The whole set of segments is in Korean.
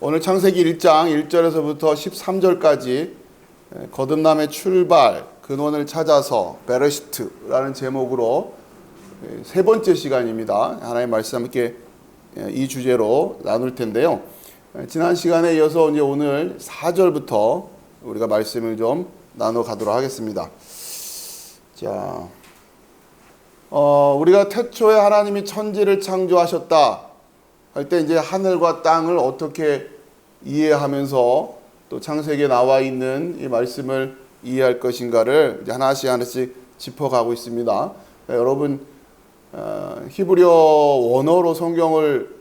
오늘 창세기 1장 1절에서부터 13절까지 거듭남의 출발, 근원을 찾아서 베레시트라는 제목으로 세 번째 시간입니다. 하나님의 말씀 함께 이 주제로 나눌 텐데요. 지난 시간에 이어서 이제 오늘 4절부터 우리가 말씀을 좀 나눠 가도록 하겠습니다. 자, 우리가 태초에 하나님이 천지를 창조하셨다 할 때 이제 하늘과 땅을 어떻게 이해하면서 또 창세기에 나와 있는 이 말씀을 이해할 것인가를 이제 하나씩 짚어가고 있습니다. 여러분, 히브리어 원어로 성경을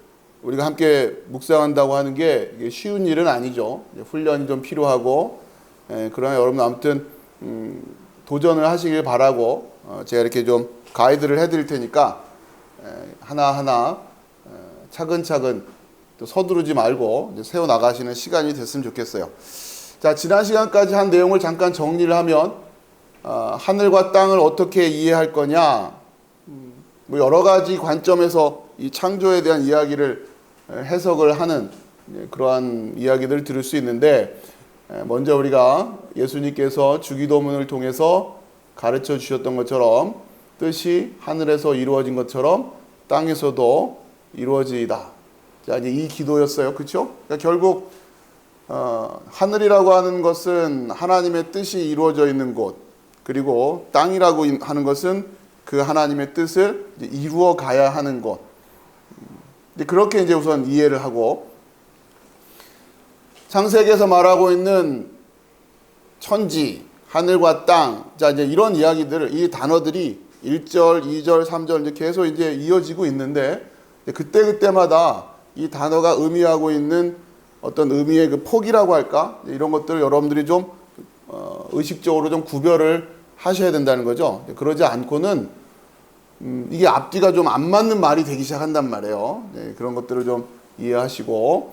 우리가 함께 묵상한다고 하는 게 쉬운 일은 아니죠. 훈련이 좀 필요하고, 그러나 여러분 아무튼 도전을 하시길 바라고 제가 이렇게 좀 가이드를 해드릴 테니까 하나하나 차근차근 또 서두르지 말고 이제 세워 나가시는 시간이 됐으면 좋겠어요. 자, 지난 시간까지 한 내용을 잠깐 정리를 하면 하늘과 땅을 어떻게 이해할 거냐, 뭐 여러 가지 관점에서 이 창조에 대한 이야기를 해석을 하는 그러한 이야기들을 들을 수 있는데, 먼저 우리가 예수님께서 주기도문을 통해서 가르쳐 주셨던 것처럼 뜻이 하늘에서 이루어진 것처럼 땅에서도 이루어지이다. 자, 이제 이 기도였어요. 그렇죠? 그러니까 결국 하늘이라고 하는 것은 하나님의 뜻이 이루어져 있는 곳, 그리고 땅이라고 하는 것은 그 하나님의 뜻을 이제 이루어 가야 하는 곳. 이제 그렇게 이제 우선 이해를 하고, 창세기에서 말하고 있는 천지, 하늘과 땅, 자, 이제 이런 이야기들을, 이 단어들이 1절, 2절, 3절 이제 계속 이제 이어지고 있는데, 그때마다 이 단어가 의미하고 있는 어떤 의미의 그 폭이라고 할까? 이런 것들을 여러분들이 좀 의식적으로 좀 구별을 하셔야 된다는 거죠. 그러지 않고는 이게 앞뒤가 좀 안 맞는 말이 되기 시작한단 말이에요. 그런 것들을 좀 이해하시고,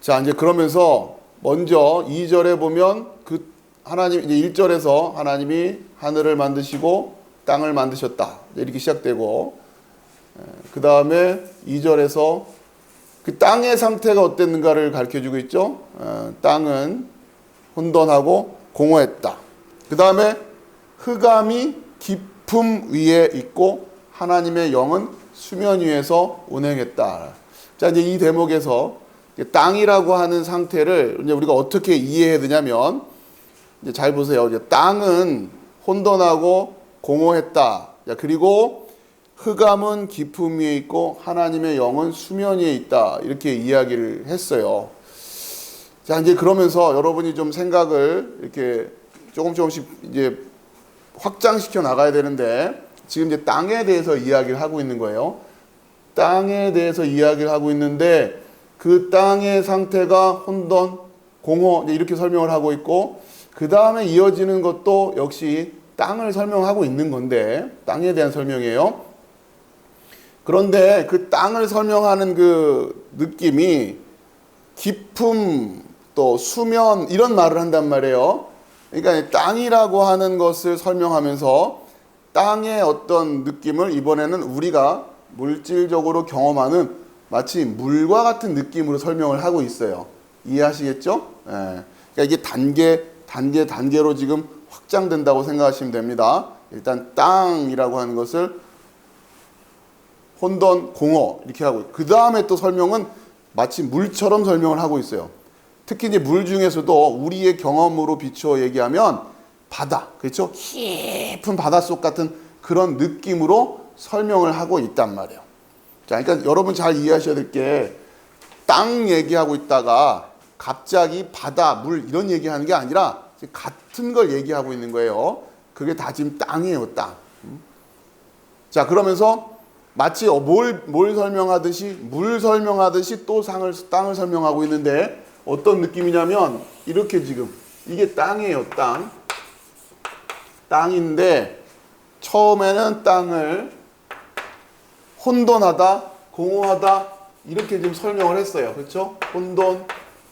자, 이제 그러면서 먼저 2절에 보면 그 하나님, 이제 1절에서 하나님이 하늘을 만드시고 땅을 만드셨다, 이렇게 시작되고, 그 다음에 2절에서 그 땅의 상태가 어땠는가를 가르쳐주고 있죠. 땅은 혼돈하고 공허했다. 그 다음에 흑암이 깊음 위에 있고 하나님의 영은 수면 위에서 운행했다. 자, 이제 이 대목에서 땅이라고 하는 상태를 이제 우리가 어떻게 이해해야 되냐면, 이제 잘 보세요. 이제 땅은 혼돈하고 공허했다. 자, 그리고 흑암은 깊음 위에 있고 하나님의 영은 수면 위에 있다. 이렇게 이야기를 했어요. 자, 이제 그러면서 여러분이 좀 생각을 이렇게 조금씩 이제 확장시켜 나가야 되는데, 지금 이제 땅에 대해서 이야기를 하고 있는 거예요. 땅에 대해서 이야기를 하고 있는데, 그 땅의 상태가 혼돈, 공허, 이렇게 설명을 하고 있고, 그 다음에 이어지는 것도 역시 땅을 설명하고 있는 건데, 땅에 대한 설명이에요. 그런데 그 땅을 설명하는 그 느낌이 깊음, 또 수면, 이런 말을 한단 말이에요. 그러니까 땅이라고 하는 것을 설명하면서 땅의 어떤 느낌을 이번에는 우리가 물질적으로 경험하는 마치 물과 같은 느낌으로 설명을 하고 있어요. 이해하시겠죠? 그러니까 이게 단계로 지금 확장된다고 생각하시면 됩니다. 일단 땅이라고 하는 것을 혼돈, 공허 이렇게 하고, 그 다음에 또 설명은 마치 물처럼 설명을 하고 있어요. 특히 이제 물 중에서도 우리의 경험으로 비추어 얘기하면 바다, 그렇죠? 깊은 바닷속 같은 그런 느낌으로 설명을 하고 있단 말이에요. 자, 그러니까 여러분 잘 이해하셔야 될 게, 땅 얘기하고 있다가 갑자기 바다, 물 이런 얘기하는 게 아니라 같은 걸 얘기하고 있는 거예요. 그게 다 지금 땅이에요, 땅. 자, 그러면서 마치 뭘 설명하듯이, 물 설명하듯이 또 땅을 설명하고 있는데, 어떤 느낌이냐면 이렇게 지금 이게 땅이에요. 땅인데 처음에는 땅을 혼돈하다, 공허하다 이렇게 지금 설명을 했어요. 그렇죠? 혼돈,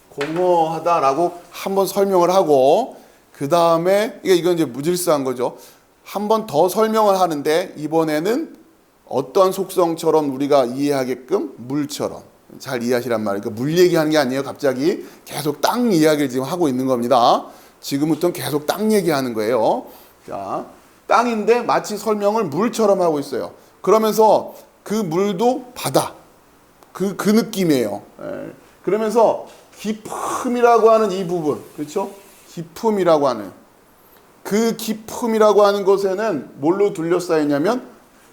공허하다라고 한번 설명을 하고, 그 다음에 이건 이제 무질서한 거죠. 한 번 더 설명을 하는데, 이번에는 어떤 속성처럼 우리가 이해하게끔 물처럼. 잘 이해하시란 말이에요. 그러니까 물 얘기하는 게 아니에요. 갑자기 계속 땅 이야기를 지금 하고 있는 겁니다. 지금부터는 계속 땅 얘기하는 거예요. 자, 땅인데 마치 설명을 물처럼 하고 있어요. 그러면서 그 물도 바다. 그 느낌이에요. 예. 그러면서 깊음이라고 하는 이 부분, 그렇죠? 깊음이라고 하는 그 깊음이라고 하는 곳에는 뭘로 둘러싸여 있냐면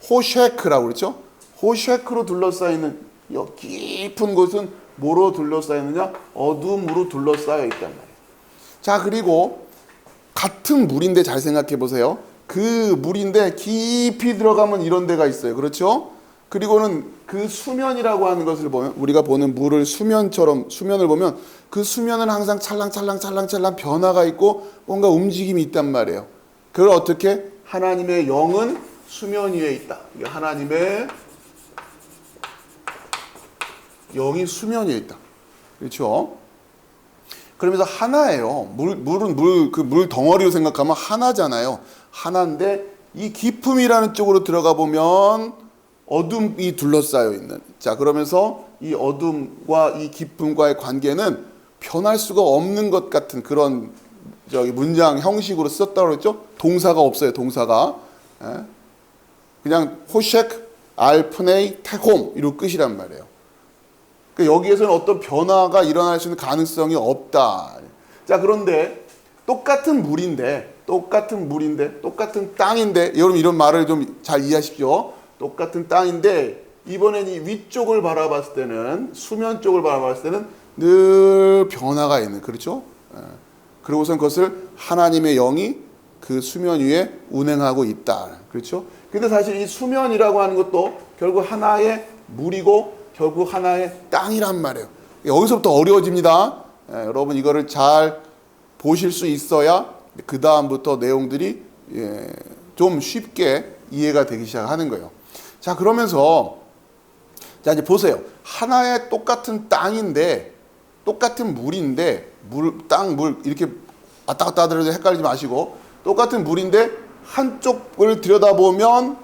호셰크라고 그렇죠? 호셰크로 둘러싸여 있는 이 깊은 곳은 뭐로 둘러싸여 있느냐? 어둠으로 둘러싸여 있단 말이에요. 자, 그리고 같은 물인데 잘 생각해 보세요. 그 물인데 깊이 들어가면 이런 데가 있어요. 그렇죠? 그리고는 그 수면이라고 하는 것을 보면 우리가 보는 물을 수면을 보면 그 수면은 항상 찰랑찰랑 변화가 있고 뭔가 움직임이 있단 말이에요. 그걸 어떻게? 하나님의 영은 수면 위에 있다. 하나님의 영이 수면 위에 있다. 그렇죠? 그러면서 하나예요. 물은 그 물 덩어리로 생각하면 하나잖아요. 하나인데 이 깊음이라는 쪽으로 들어가 보면 어둠이 둘러싸여 있는. 자, 그러면서 이 어둠과 이 깊음과의 관계는 변할 수가 없는 것 같은 그런 문장 형식으로 썼다고 그랬죠? 동사가 없어요. 동사가. 그냥 호셰크, 알프네이, 테홈 이로 끝이란 말이에요. 그러니까 여기에서는 어떤 변화가 일어날 수 있는 가능성이 없다. 자, 그런데 똑같은 물인데 똑같은 땅인데 여러분 이런 말을 좀 잘 이해하십시오. 똑같은 땅인데 이번엔 이 위쪽을 바라봤을 때는 수면 쪽을 바라봤을 때는 늘 변화가 있는, 그렇죠? 그리고선 그것을 하나님의 영이 그 수면 위에 운행하고 있다. 그렇죠? 근데 사실 이 수면이라고 하는 것도 결국 하나의 물이고 결국 하나의 땅이란 말이에요. 여기서부터 어려워집니다. 여러분 이거를 잘 보실 수 있어야 그 다음부터 내용들이 좀 쉽게 이해가 되기 시작하는 거예요. 자, 그러면서 자 이제 보세요. 하나의 똑같은 땅인데 똑같은 물인데 물 이렇게 왔다 갔다 하더라도 헷갈리지 마시고 똑같은 물인데 한쪽을 들여다보면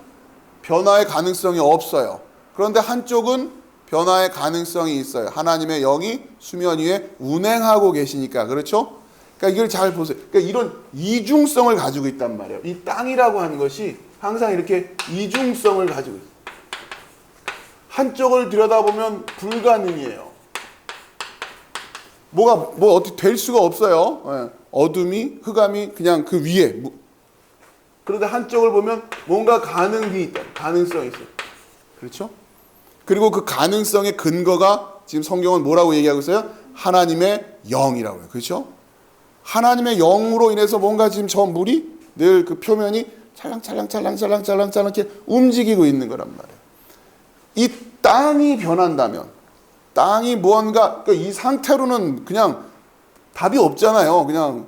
변화의 가능성이 없어요. 그런데 한쪽은 변화의 가능성이 있어요. 하나님의 영이 수면 위에 운행하고 계시니까. 그렇죠? 그러니까 이걸 잘 보세요. 그러니까 이런 이중성을 가지고 있단 말이에요. 이 땅이라고 하는 것이 항상 이렇게 이중성을 가지고 있어요. 한쪽을 들여다보면 불가능이에요. 뭐 어떻게 될 수가 없어요. 어둠이, 흑암이 그냥 그 위에. 그런데 한쪽을 보면 뭔가 가능성이 있다. 가능성이 있어요. 그렇죠? 그리고 그 가능성의 근거가 지금 성경은 뭐라고 얘기하고 있어요? 하나님의 영이라고 해요. 그렇죠? 하나님의 영으로 인해서 뭔가 지금 저 물이 늘 그 표면이 찰랑찰랑 이렇게 움직이고 있는 거란 말이에요. 이 땅이 변한다면 땅이 무언가 그러니까 이 상태로는 그냥 답이 없잖아요. 그냥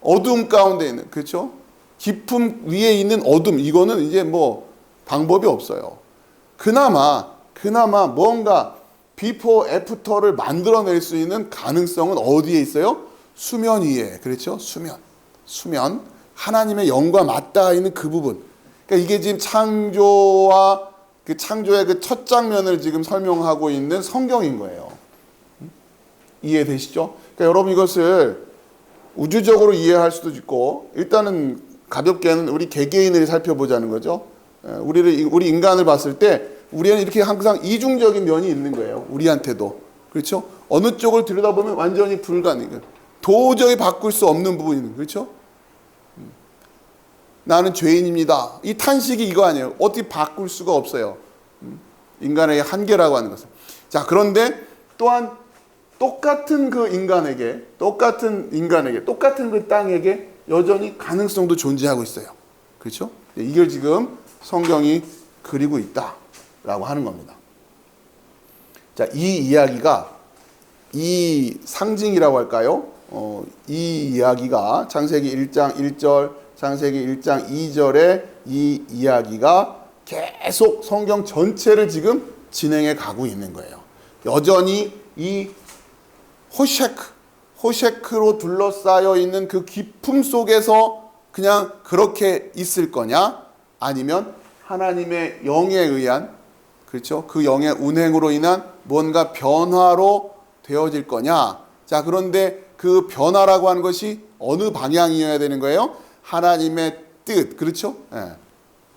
어둠 가운데 있는, 그렇죠? 깊음 위에 있는 어둠, 이거는 이제 뭐 방법이 없어요. 그나마 뭔가 비포 애프터를 만들어낼 수 있는 가능성은 어디에 있어요? 수면 위에. 그렇죠? 수면. 하나님의 영과 맞닿아 있는 그 부분. 그러니까 이게 지금 창조와 그 창조의 그 첫 장면을 지금 설명하고 있는 성경인 거예요. 이해되시죠? 그러니까 여러분 이것을 우주적으로 이해할 수도 있고 일단은 가볍게는 우리 개개인을 살펴보자는 거죠. 우리 인간을 봤을 때 우리는 이렇게 항상 이중적인 면이 있는 거예요. 우리한테도. 그렇죠? 어느 쪽을 들여다보면 완전히 불가능해요. 도저히 바꿀 수 없는 부분이 있는 거예요. 그렇죠? 나는 죄인입니다. 이 탄식이 이거 아니에요. 어떻게 바꿀 수가 없어요. 인간의 한계라고 하는 것은. 자, 그런데 또한 똑같은 그 인간에게, 똑같은 그 땅에게 여전히 가능성도 존재하고 있어요. 그렇죠? 이걸 지금 성경이 그리고 있다라고 하는 겁니다. 자, 이 이야기가 이 상징이라고 할까요? 이 이야기가 창세기 1장 1절, 창세기 1장 2절의 이 이야기가 계속 성경 전체를 지금 진행해 가고 있는 거예요. 여전히 이 호셰크로 둘러싸여 있는 그 깊음 속에서 그냥 그렇게 있을 거냐? 아니면 하나님의 영에 의한 그렇죠? 그 영의 운행으로 인한 뭔가 변화로 되어질 거냐? 자, 그런데 그 변화라고 하는 것이 어느 방향이어야 되는 거예요? 하나님의 뜻, 그렇죠? 예.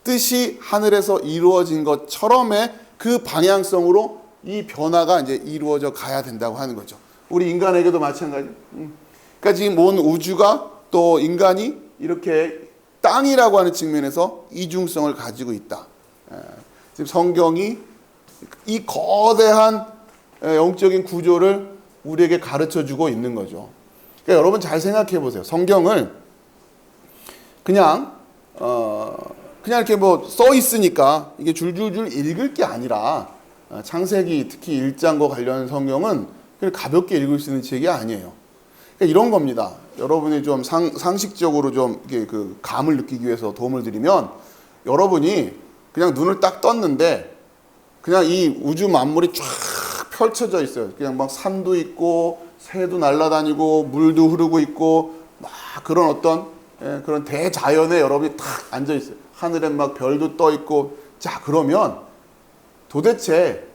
뜻이 하늘에서 이루어진 것처럼의 그 방향성으로 이 변화가 이제 이루어져 가야 된다고 하는 거죠. 우리 인간에게도 마찬가지. 그러니까 지금 온 우주가 또 인간이 이렇게 땅이라고 하는 측면에서 이중성을 가지고 있다. 지금 성경이 이 거대한 영적인 구조를 우리에게 가르쳐 주고 있는 거죠. 그러니까 여러분 잘 생각해 보세요. 성경을 그냥 이렇게 뭐 써 있으니까 이게 줄줄줄 읽을 게 아니라 창세기 특히 1장과 관련 성경은 그냥 가볍게 읽을 수 있는 책이 아니에요. 그러니까 이런 겁니다. 여러분이 좀 상식적으로 좀 이렇게 그 감을 느끼기 위해서 도움을 드리면, 여러분이 그냥 눈을 딱 떴는데 그냥 이 우주 만물이 쫙 펼쳐져 있어요. 그냥 막 산도 있고 새도 날아다니고 물도 흐르고 있고 막 그런 어떤 그런 대자연에 여러분이 탁 앉아 있어요. 하늘에 막 별도 떠 있고. 자, 그러면 도대체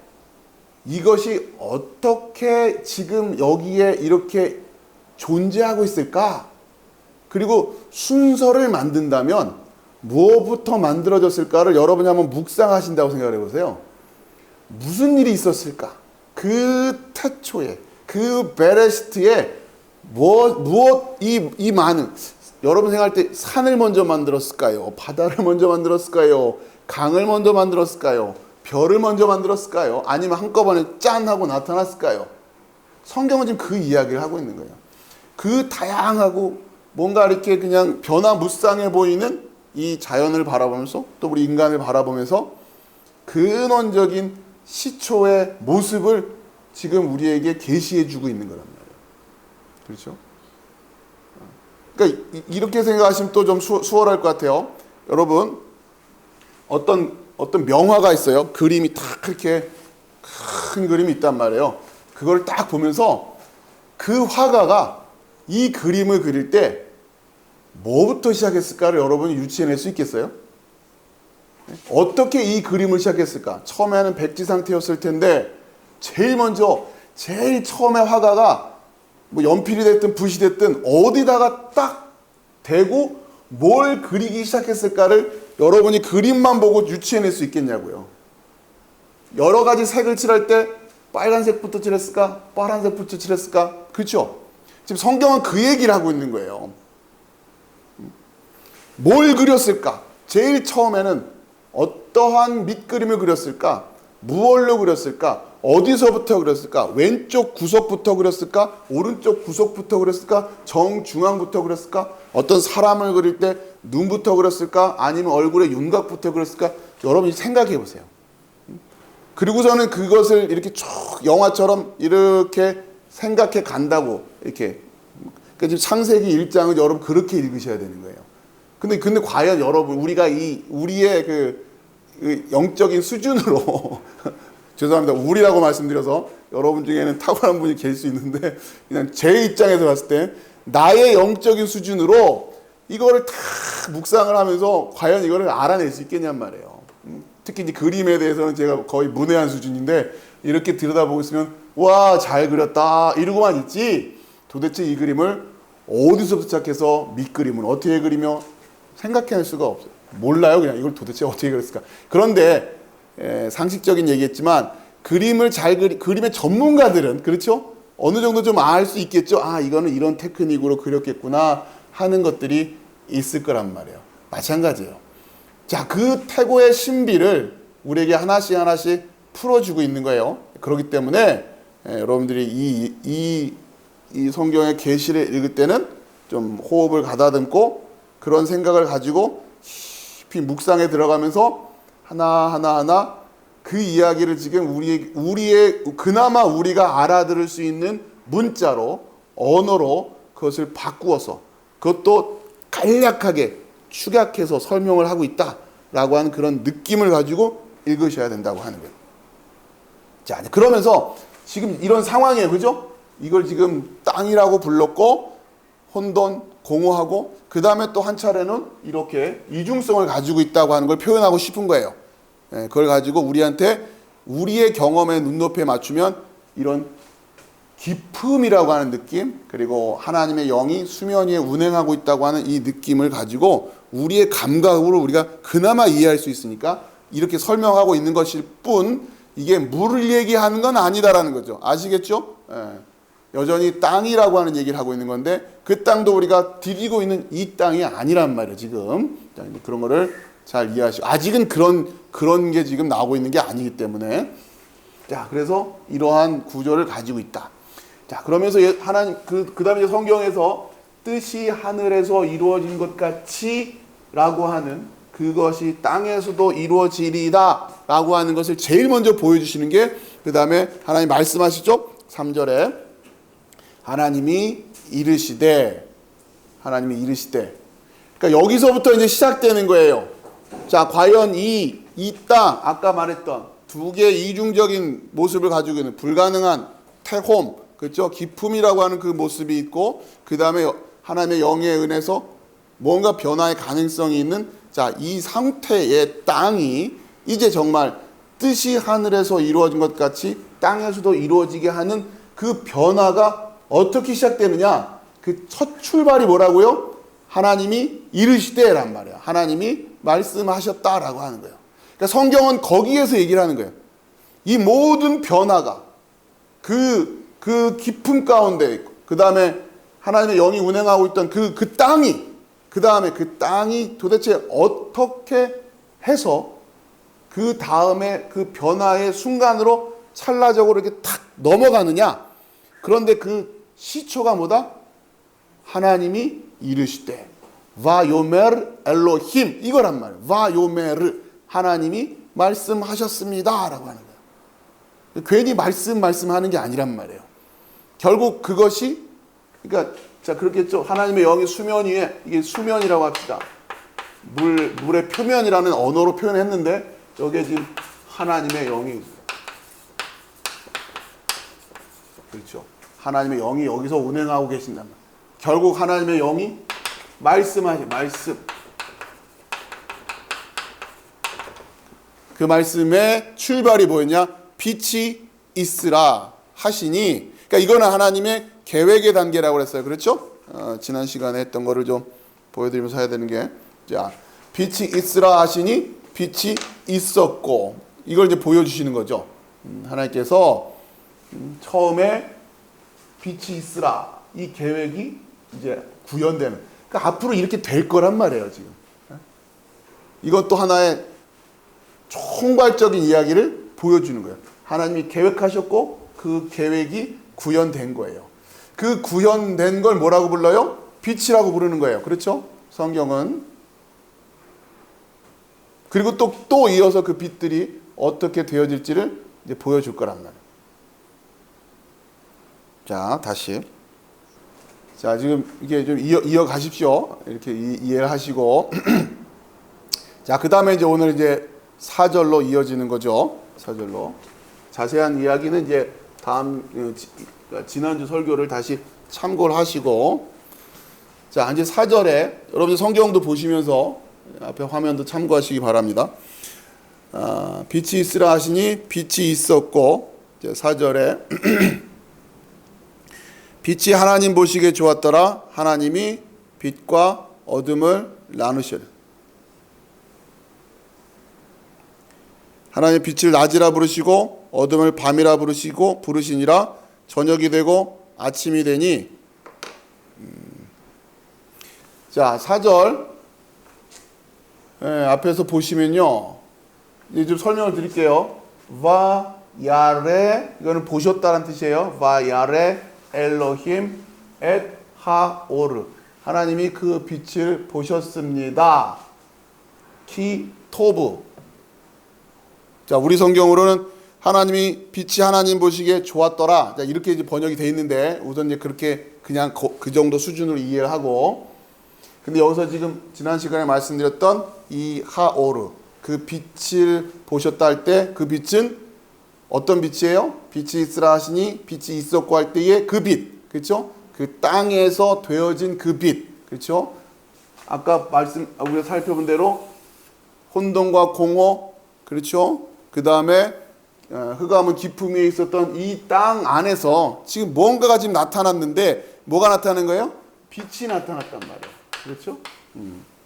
이것이 어떻게 지금 여기에 이렇게 존재하고 있을까? 그리고 순서를 만든다면 무엇부터 만들어졌을까를 여러분이 한번 묵상하신다고 생각을 해보세요. 무슨 일이 있었을까? 그 태초에, 그 베레시트에 이 많은, 여러분 생각할 때 산을 먼저 만들었을까요? 바다를 먼저 만들었을까요? 강을 먼저 만들었을까요? 별을 먼저 만들었을까요? 아니면 한꺼번에 짠 하고 나타났을까요? 성경은 지금 그 이야기를 하고 있는 거예요. 그 다양하고 뭔가 이렇게 그냥 변화무쌍해 보이는 이 자연을 바라보면서 또 우리 인간을 바라보면서 근원적인 시초의 모습을 지금 우리에게 계시해 주고 있는 거란 말이에요. 그렇죠? 그러니까 이렇게 생각하시면 또 좀 수월할 것 같아요. 여러분, 어떤 명화가 있어요. 그림이 딱 이렇게 큰 그림이 있단 말이에요. 그걸 딱 보면서 그 화가가 이 그림을 그릴 때 뭐부터 시작했을까를 여러분이 유추해낼 수 있겠어요? 어떻게 이 그림을 시작했을까? 처음에는 백지 상태였을 텐데 제일 처음에 화가가 뭐 연필이 됐든 붓이 됐든 어디다가 딱 대고 뭘 그리기 시작했을까를 여러분이 그림만 보고 유추해낼 수 있겠냐고요. 여러 가지 색을 칠할 때 빨간색부터 칠했을까? 파란색부터 칠했을까? 그렇죠? 지금 성경은 그 얘기를 하고 있는 거예요. 뭘 그렸을까? 제일 처음에는 어떠한 밑그림을 그렸을까? 무얼로 그렸을까? 어디서부터 그렸을까? 왼쪽 구석부터 그렸을까? 오른쪽 구석부터 그렸을까? 정중앙부터 그렸을까? 어떤 사람을 그릴 때 눈부터 그렸을까? 아니면 얼굴의 윤곽부터 그렸을까? 여러분이 생각해 보세요. 그리고서는 그것을 이렇게 쭉 영화처럼 이렇게 생각해 간다고 이렇게. 그러니까 지금 창세기 1장은 여러분 그렇게 읽으셔야 되는 거예요. 근데 과연 여러분 우리가 우리의 그 영적인 수준으로 죄송합니다. 우리라고 말씀드려서 여러분 중에는 탁월한 분이 계실 수 있는데 그냥 제 입장에서 봤을 때 나의 영적인 수준으로 이거를 다 묵상을 하면서 과연 이거를 알아낼 수 있겠냔 말이에요. 특히 이제 그림에 대해서는 제가 거의 문외한 수준인데 이렇게 들여다보고 있으면 와, 잘 그렸다 이러고만 있지 도대체 이 그림을 어디서부터 시작해서 밑그림을 어떻게 그리며 생각해낼 수가 없어요. 몰라요. 그냥 이걸 도대체 어떻게 그렸을까. 그런데 상식적인 얘기했지만 그림의 전문가들은 그렇죠? 어느 정도 좀 알 수 있겠죠. 아, 이거는 이런 테크닉으로 그렸겠구나 하는 것들이 있을 거란 말이에요. 마찬가지예요. 자, 그 태고의 신비를 우리에게 하나씩 풀어주고 있는 거예요. 그렇기 때문에 여러분들이 이 성경의 계시를 읽을 때는 좀 호흡을 가다듬고 그런 생각을 가지고 깊이 묵상에 들어가면서 하나 그 이야기를 지금 우리의 그나마 우리가 알아들을 수 있는 문자로 언어로 그것을 바꾸어서 그것도 간략하게 축약해서 설명을 하고 있다라고 하는 그런 느낌을 가지고 읽으셔야 된다고 하는 거예요. 자, 그러면서 지금 이런 상황이에요. 그죠? 이걸 지금 땅이라고 불렀고 혼돈, 공허하고 그 다음에 또 한 차례는 이렇게 이중성을 가지고 있다고 하는 걸 표현하고 싶은 거예요. 그걸 가지고 우리한테 우리의 경험의 눈높이에 맞추면 이런 기품이라고 하는 느낌, 그리고 하나님의 영이 수면 위에 운행하고 있다고 하는 이 느낌을 가지고 우리의 감각으로 우리가 그나마 이해할 수 있으니까 이렇게 설명하고 있는 것일 뿐, 이게 물을 얘기하는 건 아니다라는 거죠. 아시겠죠? 예. 여전히 땅이라고 하는 얘기를 하고 있는 건데, 그 땅도 우리가 디디고 있는 이 땅이 아니란 말이에요, 지금. 자, 그런 거를 잘 이해하시고, 아직은 그런 게 지금 나오고 있는 게 아니기 때문에. 자, 그래서 이러한 구조를 가지고 있다. 자, 그러면서 하나님, 그 다음에 성경에서 뜻이 하늘에서 이루어진 것 같이 라고 하는, 그것이 땅에서도 이루어지리다 라고 하는 것을 제일 먼저 보여주시는 게, 그 다음에 하나님 말씀하시죠? 3절에 하나님이 이르시되. 그러니까 여기서부터 이제 시작되는 거예요. 자, 과연 이 땅, 아까 말했던 두 개의 이중적인 모습을 가지고 있는 불가능한 태홈, 그렇죠? 기품이라고 하는 그 모습이 있고, 그 다음에 하나님의 영의 은혜에서 뭔가 변화의 가능성이 있는, 자, 이 상태의 땅이 이제 정말 뜻이 하늘에서 이루어진 것 같이 땅에서도 이루어지게 하는 그 변화가 어떻게 시작되느냐? 그 첫 출발이 뭐라고요? 하나님이 이르시되란 말이에요. 하나님이 말씀하셨다라고 하는 거예요. 그러니까 성경은 거기에서 얘기를 하는 거예요. 이 모든 변화가 그 깊은 가운데, 그 다음에 하나님의 영이 운행하고 있던 그 땅이, 그 다음에 그 땅이 도대체 어떻게 해서 그 다음에 그 변화의 순간으로 찰나적으로 이렇게 탁 넘어가느냐. 그런데 그 시초가 뭐다? 하나님이 이르시되 바요메르 엘로힘, 이거란 말이에요. 바요메르, 하나님이 말씀하셨습니다 라고 하는 거예요. 괜히 말씀하는 게 아니란 말이에요. 결국 그것이, 그러니까 자, 그렇겠죠. 하나님의 영이 수면 위에, 이게 수면이라고 합시다. 물의 표면이라는 언어로 표현했는데, 여기에 지금 하나님의 영이, 그렇죠. 하나님의 영이 여기서 운행하고 계신단 말이에요. 결국 하나님의 영이 말씀. 그 말씀의 출발이 뭐였냐? 빛이 있으라 하시니. 그러니까 이거는 하나님의 계획의 단계라고 그랬어요. 그렇죠? 지난 시간에 했던 거를 좀 보여드리면서 해야 되는 게, 자, 빛이 있으라 하시니 빛이 있었고, 이걸 이제 보여주시는 거죠. 하나님께서 처음에 빛이 있으라, 이 계획이 이제 구현되는, 그러니까 앞으로 이렇게 될 거란 말이에요, 지금. 이것도 하나의 총괄적인 이야기를 보여주는 거예요. 하나님이 계획하셨고 그 계획이 구현된 거예요. 그 구현된 걸 뭐라고 불러요? 빛이라고 부르는 거예요. 그렇죠? 성경은. 그리고 또 이어서 그 빛들이 어떻게 되어질지를 이제 보여줄 거란 말이에요. 자, 다시. 자, 지금 이게 좀 이어가십시오. 이렇게 이해를 하시고. 자, 그 다음에 이제 오늘 이제 4절로 이어지는 거죠. 4절로. 자세한 이야기는 이제 지난주 설교를 다시 참고를 하시고. 자, 이제 4절에 여러분 성경도 보시면서 앞에 화면도 참고하시기 바랍니다. 빛이 있으라 하시니 빛이 있었고, 이제 4절에 빛이 하나님 보시기에 좋았더라. 하나님이 빛과 어둠을 나누시라. 하나님 빛을 낮이라 부르시고 어둠을 밤이라 부르시니라. 저녁이 되고 아침이 되니. 자, 4절 앞에서 보시면요, 이제 좀 설명을 드릴게요. 바야레, 이거는 보셨다는 뜻이에요. 바야레 엘로힘 엣 하오르, 하나님이 그 빛을 보셨습니다. 키 토브. 자, 우리 성경으로는 하나님이 빛이 하나님 보시기에 좋았더라. 자, 이렇게 이제 번역이 돼 있는데, 우선 이제 그렇게 그냥 그 정도 수준으로 이해를 하고, 근데 여기서 지금 지난 시간에 말씀드렸던 이 하오르, 그 빛을 보셨다 할 때 그 빛은 어떤 빛이에요? 빛이 있으라 하시니 빛이 있었고 할 때의 그 빛, 그렇죠? 그 땅에서 되어진 그 빛, 그렇죠? 아까 우리가 살펴본 대로 혼돈과 공허, 그렇죠? 그 다음에 흑암은 깊음 위에 있었던 이 땅 안에서 지금 뭔가가 지금 나타났는데 뭐가 나타난 거예요? 빛이 나타났단 말이에요. 그렇죠?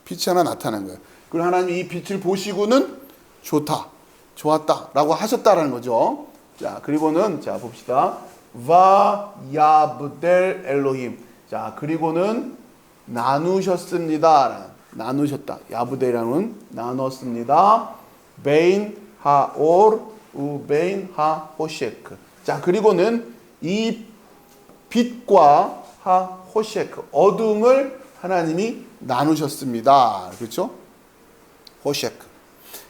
빛이 하나 나타난 거예요. 그리고 하나님이 이 빛을 보시고는 좋다, 좋았다 라고 하셨다라는 거죠. 자, 그리고는 자 봅시다. 와 야브델 엘로힘. 자, 그리고는 나누셨습니다. 나누셨다. 야브델이라는 나눴습니다. 베인 하올 우베인 하호셰크. 자, 그리고는 이 빛과 하호셰크 어둠을 하나님이 나누셨습니다. 그렇죠? 호셰크.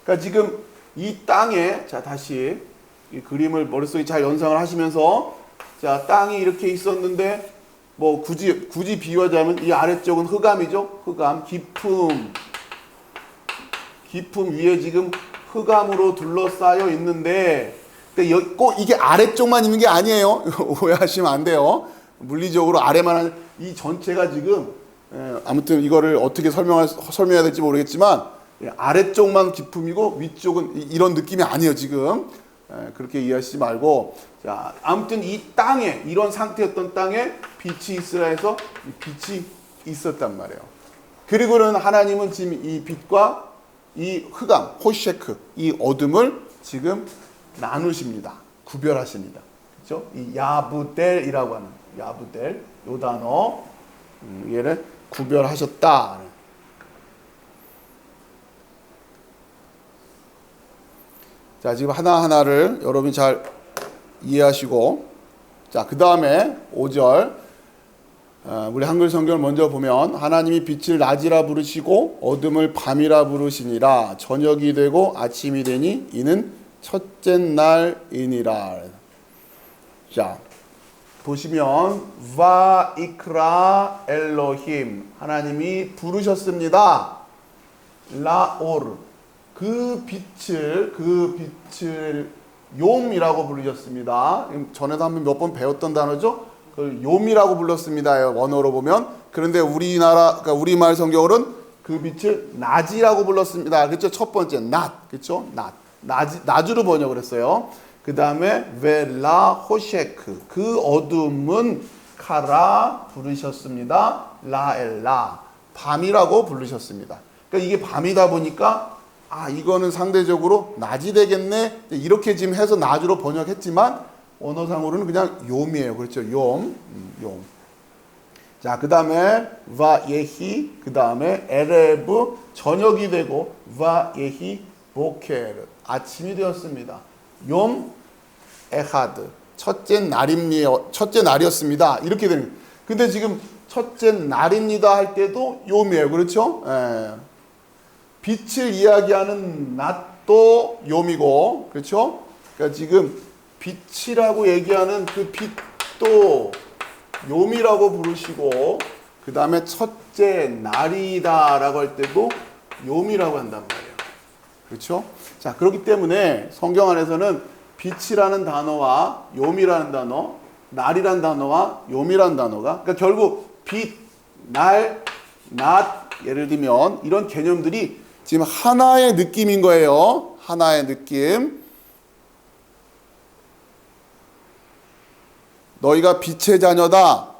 그러니까 지금 이 땅에 자 다시 이 그림을 머릿속에 잘 연상을 하시면서 자 땅이 이렇게 있었는데 뭐 굳이 비유하자면 이 아래쪽은 흑암이죠. 흑암 깊음 위에 지금 흑암으로 둘러싸여 있는데 꼭 이게 아래쪽만 있는 게 아니에요. 오해하시면 안 돼요. 물리적으로 아래만 이 전체가 지금 아무튼 이거를 어떻게 설명해야 될지 모르겠지만 아래쪽만 깊음이고 위쪽은 이런 느낌이 아니에요. 지금 그렇게 이해하시지 말고 자 아무튼 이 땅에 이런 상태였던 땅에 빛이 있으라 해서 빛이 있었단 말이에요. 그리고는 하나님은 지금 이 빛과 이 흑암, 호셰크, 이 어둠을 지금 나누십니다. 구별하십니다. 그렇죠? 이 야브델이라고 하는 야브델 요 단어 얘를 구별하셨다. 자, 지금 하나하나를 여러분이 잘 이해하시고 자, 그 다음에 5절 우리 한글 성경을 먼저 보면 하나님이 빛을 낮이라 부르시고 어둠을 밤이라 부르시니라 저녁이 되고 아침이 되니 이는 첫째 날이니라. 자 보시면 바이크라 엘로힘 하나님이 부르셨습니다. 라오르 그 빛을 욤이라고 부르셨습니다. 전에도 한번 몇 번 배웠던 단어죠. 그걸 욤이라고 불렀습니다. 원어로 보면. 그런데 그러니까 우리말 성경으로는 그 빛을 낮이라고 불렀습니다. 그렇죠? 첫 번째 낮, 그렇죠? 낮으로 번역을 했어요. 그 다음에 벨라 호셰크 그 어둠은 카라 부르셨습니다. 라엘라 밤이라고 부르셨습니다. 그러니까 이게 밤이다 보니까 이거는 상대적으로 낮이 되겠네 이렇게 지금 해서 낮으로 번역했지만 언어상으로는 그냥 욤이에요. 그렇죠? 욤. 자, 그 다음에 바예히 그 다음에 에레브 저녁이 되고 바예히 보케르 아침이 되었습니다. 욤 에하드 첫째 날이었습니다. 이렇게 되는 거예요. 근데 지금 첫째 날입니다 할 때도 욤이에요. 그렇죠? 빛을 이야기하는 낮도 욤이고 그렇죠? 그러니까 지금 빛이라고 얘기하는 그 빛도 욤이라고 부르시고 그 다음에 첫째 날이다 라고 할 때도 욤이라고 한단 말이에요. 그렇죠? 자, 그렇기 때문에 성경 안에서는 빛이라는 단어와 욤이라는 단어, 날이라는 단어와 욤이라는 단어가 그러니까 결국 빛, 날, 낮 예를 들면 이런 개념들이 지금 하나의 느낌인 거예요. 하나의 느낌. 너희가 빛의 자녀다.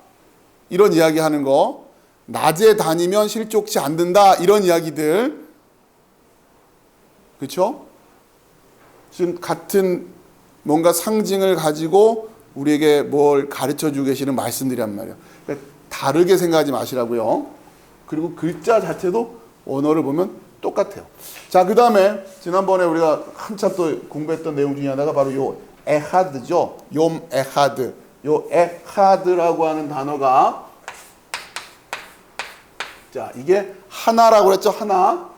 이런 이야기 하는 거. 낮에 다니면 실족치 않는다. 이런 이야기들. 그렇죠? 지금 같은 뭔가 상징을 가지고 우리에게 뭘 가르쳐주고 계시는 말씀들이란 말이에요. 그러니까 다르게 생각하지 마시라고요. 그리고 글자 자체도 언어를 보면 똑같아요. 자, 그 다음에 지난번에 우리가 한참 또 공부했던 내용 중에 하나가 바로 요 에하드죠. 욤 에하드. 요 에하드라고 하는 단어가 자, 이게 하나라고 그랬죠. 하나.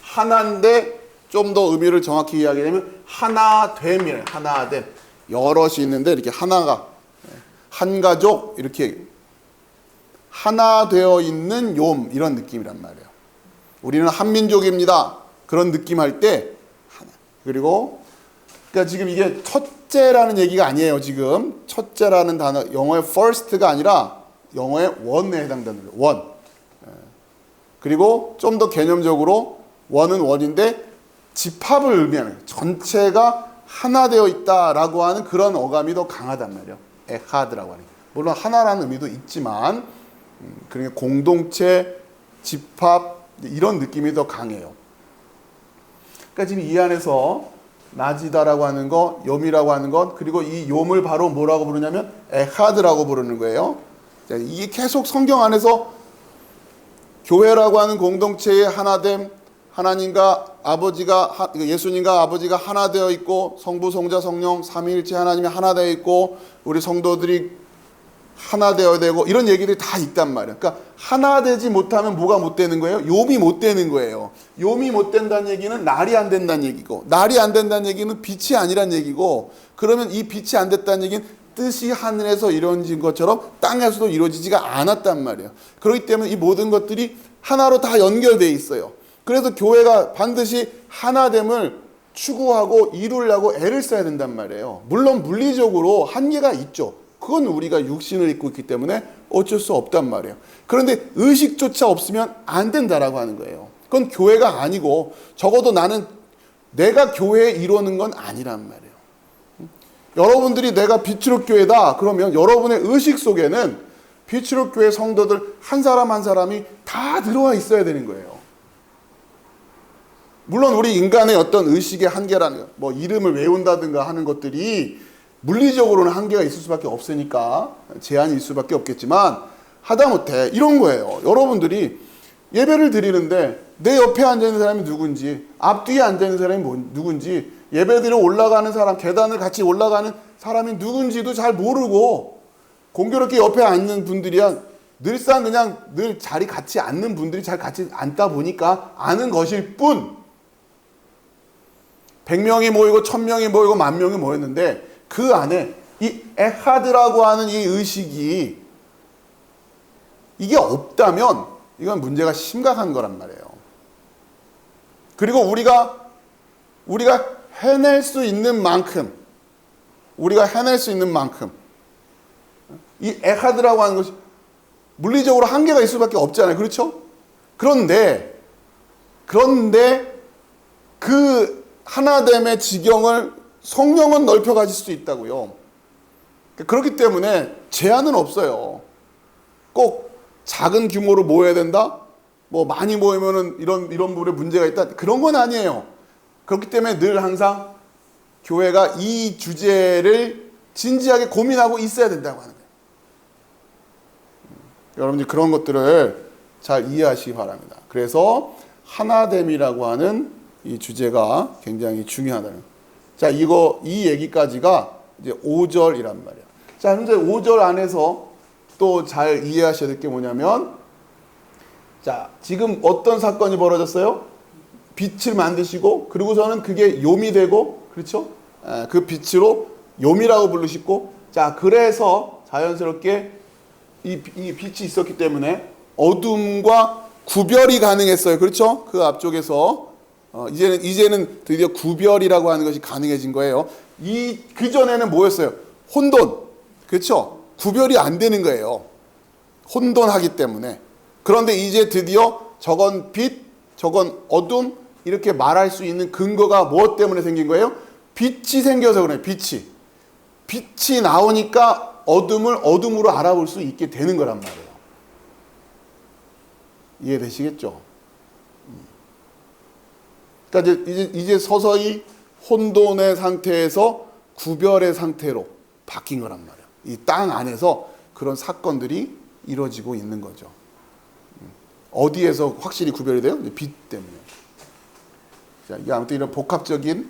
하나인데 좀 더 의미를 정확히 이야기하면 하나됨이에요. 하나됨. 여럿이 있는데 이렇게 하나가 한 가족 이렇게 하나 되어 있는 욤 이런 느낌이란 말이에요. 우리는 한민족입니다. 그런 느낌 할 때 하나. 그리고 그러니까 지금 이게 첫째라는 얘기가 아니에요. 지금 첫째라는 단어 영어의 first가 아니라 영어의 one에 해당되는 거예요. one. 그리고 좀 더 개념적으로 one은 one인데 집합을 의미하는 거예요. 전체가 하나 되어 있다라고 하는 그런 어감이 더 강하단 말이에요. 에하드라고 하는 게. 물론 하나라는 의미도 있지만 그러니까 공동체, 집합 이런 느낌이 더 강해요. 그러니까 지금 이 안에서 나지다라고 하는 것, 욤이라고 하는 것, 그리고 이 욤을 바로 뭐라고 부르냐면 에하드라고 부르는 거예요. 이게 계속 성경 안에서 교회라고 하는 공동체의 하나됨, 하나님과 아버지가, 예수님과 아버지가 하나 되어 있고, 성부, 성자, 성령, 삼위일체 하나님이 하나 되어 있고, 우리 성도들이 하나 되어야 되고, 이런 얘기들이 다 있단 말이에요. 그러니까 하나 되지 못하면 뭐가 못 되는 거예요? 욤이 못 되는 거예요. 욤이 못 된다는 얘기는 날이 안 된다는 얘기고, 날이 안 된다는 얘기는 빛이 아니란 얘기고, 그러면 이 빛이 안 됐다는 얘기는 뜻이 하늘에서 이루어진 것처럼 땅에서도 이루어지지가 않았단 말이에요. 그렇기 때문에 이 모든 것들이 하나로 다 연결되어 있어요. 그래서 교회가 반드시 하나됨을 추구하고 이루려고 애를 써야 된단 말이에요. 물론 물리적으로 한계가 있죠. 그건 우리가 육신을 입고 있기 때문에 어쩔 수 없단 말이에요. 그런데 의식조차 없으면 안 된다라고 하는 거예요. 그건 교회가 아니고 적어도 나는 내가 교회에 이루는 건 아니란 말이에요. 여러분들이 내가 비추록 교회다 그러면 여러분의 의식 속에는 비추록 교회 성도들 한 사람 한 사람이 다 들어와 있어야 되는 거예요. 물론 우리 인간의 어떤 의식의 한계라는 거, 뭐 이름을 외운다든가 하는 것들이 물리적으로는 한계가 있을 수밖에 없으니까 제한이 있을 수밖에 없겠지만 하다못해 이런 거예요. 여러분들이 예배를 드리는데 내 옆에 앉아있는 사람이 누군지, 앞뒤에 앉아있는 사람이 누군지, 예배드리러 올라가는 사람, 계단을 같이 올라가는 사람이 누군지도 잘 모르고 공교롭게 옆에 앉는 분들이야 늘상 그냥 늘 자리 같이 앉는 분들이 잘 같이 앉다 보니까 아는 것일 뿐 100명이 모이고 1000명이 모이고 10,000명이 모였는데 그 안에 이 에하드라고 하는 이 의식이 이게 없다면 이건 문제가 심각한 거란 말이에요. 그리고 우리가 해낼 수 있는 만큼 이 에하드라고 하는 것이 물리적으로 한계가 있을 수밖에 없잖아요. 그렇죠? 그런데 그 하나됨의 지경을 성령은 넓혀 가질 수 있다고요. 그렇기 때문에 제한은 없어요. 꼭 작은 규모로 모여야 된다? 뭐 많이 모이면은 이런 부분에 문제가 있다? 그런 건 아니에요. 그렇기 때문에 늘 항상 교회가 이 주제를 진지하게 고민하고 있어야 된다고 하는 거예요. 여러분들 그런 것들을 잘 이해하시기 바랍니다. 그래서 하나됨이라고 하는 이 주제가 굉장히 중요하다는 거예요. 자, 이 얘기까지가 이제 5절이란 말이에요. 자, 현재 5절 안에서 또 잘 이해하셔야 될 게 뭐냐면, 자, 지금 어떤 사건이 벌어졌어요? 빛을 만드시고, 그리고서는 그게 욤이 되고, 그렇죠? 그 빛으로 욤이라고 부르시고, 자, 그래서 자연스럽게 이 빛이 있었기 때문에 어둠과 구별이 가능했어요. 그렇죠? 그 앞쪽에서. 이제는 드디어 구별이라고 하는 것이 가능해진 거예요. 그전에는 뭐였어요? 혼돈. 그렇죠? 구별이 안 되는 거예요. 혼돈하기 때문에. 그런데 이제 드디어 저건 빛, 저건 어둠, 이렇게 말할 수 있는 근거가 무엇 때문에 생긴 거예요? 빛이 생겨서 그래요. 빛이 나오니까 어둠을 어둠으로 알아볼 수 있게 되는 거란 말이에요. 이해되시겠죠? 그러니까 이제 서서히 혼돈의 상태에서 구별의 상태로 바뀐 거란 말이에요. 이 땅 안에서 그런 사건들이 이루어지고 있는 거죠. 어디에서 확실히 구별이 돼요? 빛 때문에. 자, 이게 아무튼 이런 복합적인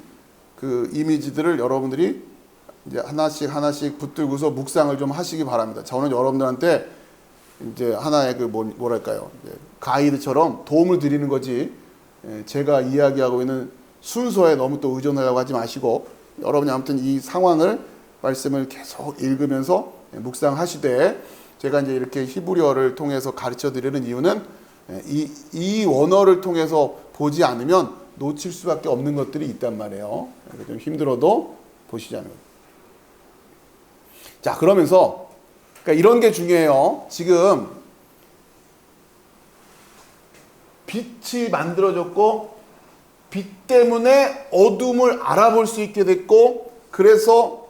그 이미지들을 여러분들이 이제 하나씩 붙들고서 묵상을 좀 하시기 바랍니다. 저는 여러분들한테 이제 하나의 그 뭐랄까요, 가이드처럼 도움을 드리는 거지. 제가 이야기하고 있는 순서에 너무 또 의존하려고 하지 마시고 여러분이 아무튼 이 상황을 말씀을 계속 읽으면서 묵상하시되 제가 이제 이렇게 히브리어를 통해서 가르쳐 드리는 이유는 이 원어를 통해서 보지 않으면 놓칠 수밖에 없는 것들이 있단 말이에요. 좀 힘들어도 보시자는 거예요. 자, 그러면서 그러니까 이런 게 중요해요. 지금 빛이 만들어졌고 빛 때문에 어둠을 알아볼 수 있게 됐고, 그래서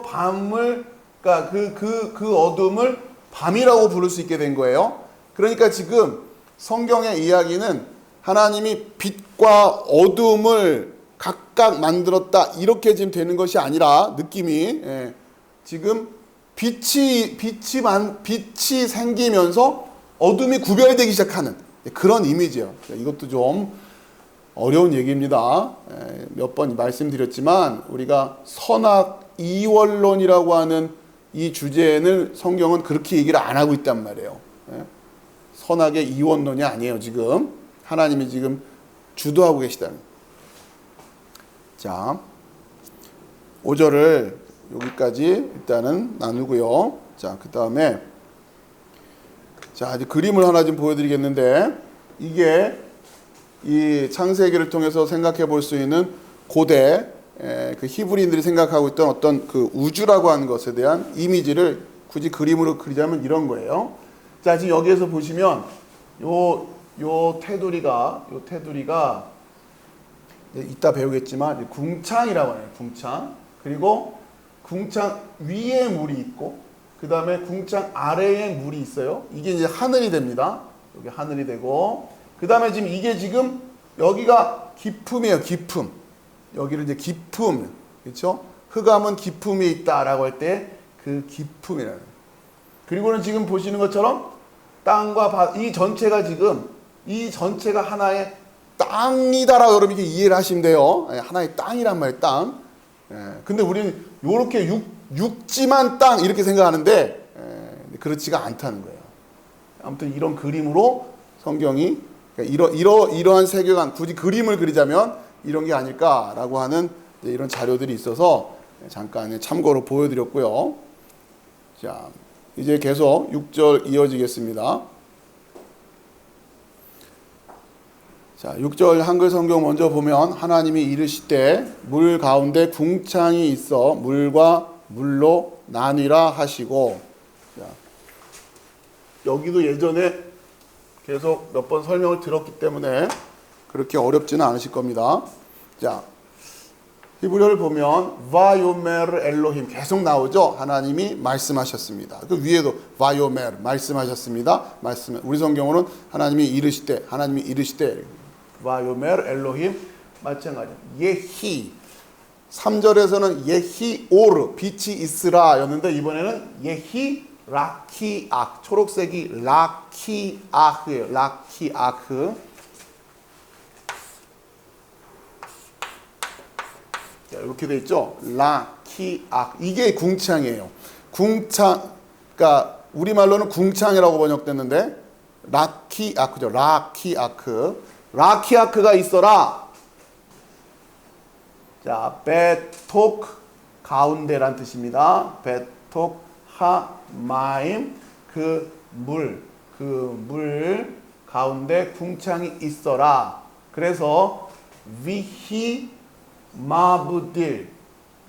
밤을, 그러니까 그 어둠을 밤이라고 부를 수 있게 된 거예요. 그러니까 지금 성경의 이야기는 하나님이 빛과 어둠을 각각 만들었다, 이렇게 지금 되는 것이 아니라, 느낌이, 지금 빛이 생기면서 어둠이 구별되기 시작하는 그런 이미지예요. 이것도 좀 어려운 얘기입니다. 몇 번 말씀드렸지만, 우리가 선악 이원론이라고 하는 이 주제는 성경은 그렇게 얘기를 안 하고 있단 말이에요. 선악의 이원론이 아니에요. 지금 하나님이 지금 주도하고 계시다는. 자, 5절을 여기까지 일단은 나누고요. 자, 그 다음에 자, 이제 그림을 하나 좀 보여드리겠는데, 이게 이 창세기를 통해서 생각해 볼 수 있는 고대 그 히브리인들이 생각하고 있던 어떤 그 우주라고 하는 것에 대한 이미지를 굳이 그림으로 그리자면 이런 거예요. 자, 지금 여기에서 보시면 요 테두리가 이따 배우겠지만 궁창이라고 해요. 궁창. 그리고 궁창 위에 물이 있고, 그 다음에 궁창 아래에 물이 있어요. 이게 이제 하늘이 됩니다. 여기 하늘이 되고, 그 다음에 지금 이게 지금 여기가 깊음이에요. 깊음. 여기를 이제 깊음, 그렇죠? 흑암은 깊음이 있다라고 할 때 그 깊음이라는. 그리고는 지금 보시는 것처럼 땅과 바다, 이 전체가 하나의 땅이다라고 여러분 이렇게 이해를 하시면 돼요. 하나의 땅이란 말이에요. 땅. 근데 우리는 요렇게 육지만 땅 이렇게 생각하는데 그렇지가 않다는 거예요. 아무튼 이런 그림으로 성경이 이러한 세계관, 굳이 그림을 그리자면 이런 게 아닐까라고 하는 이런 자료들이 있어서 잠깐 참고로 보여드렸고요. 자, 이제 계속 6절 이어지겠습니다. 자, 6절 한글 성경 먼저 보면, 하나님이 이르시되 물 가운데 궁창이 있어 물과 물로 나뉘라 하시고. 자, 여기도 예전에 계속 몇 번 설명을 들었기 때문에 그렇게 어렵지는 않으실 겁니다. 자, 히브리어를 보면 바요메르 엘로힘 계속 나오죠. 하나님이 말씀하셨습니다. 그 위에도 바요메르 말씀하셨습니다. 우리 성경으로는 하나님이 이르시되 바요메르 엘로힘 마찬가지. 예히 3절에서는 예히 오르 빛이 있으라 였는데, 이번에는 예히 라키악, 초록색이 라키아흐예요. 라키아흐. 자, 이렇게 돼 있죠. 라키악. 이게 궁창이에요. 궁창, 그러니까 우리말로는 궁창이라고 번역됐는데 라키아크죠. 라키아크. 라키아크가 있어라. 자, 베톡 가운데란 뜻입니다. 베톡 하마임, 그 물 가운데 궁창이 있어라. 그래서 위히 마부딜.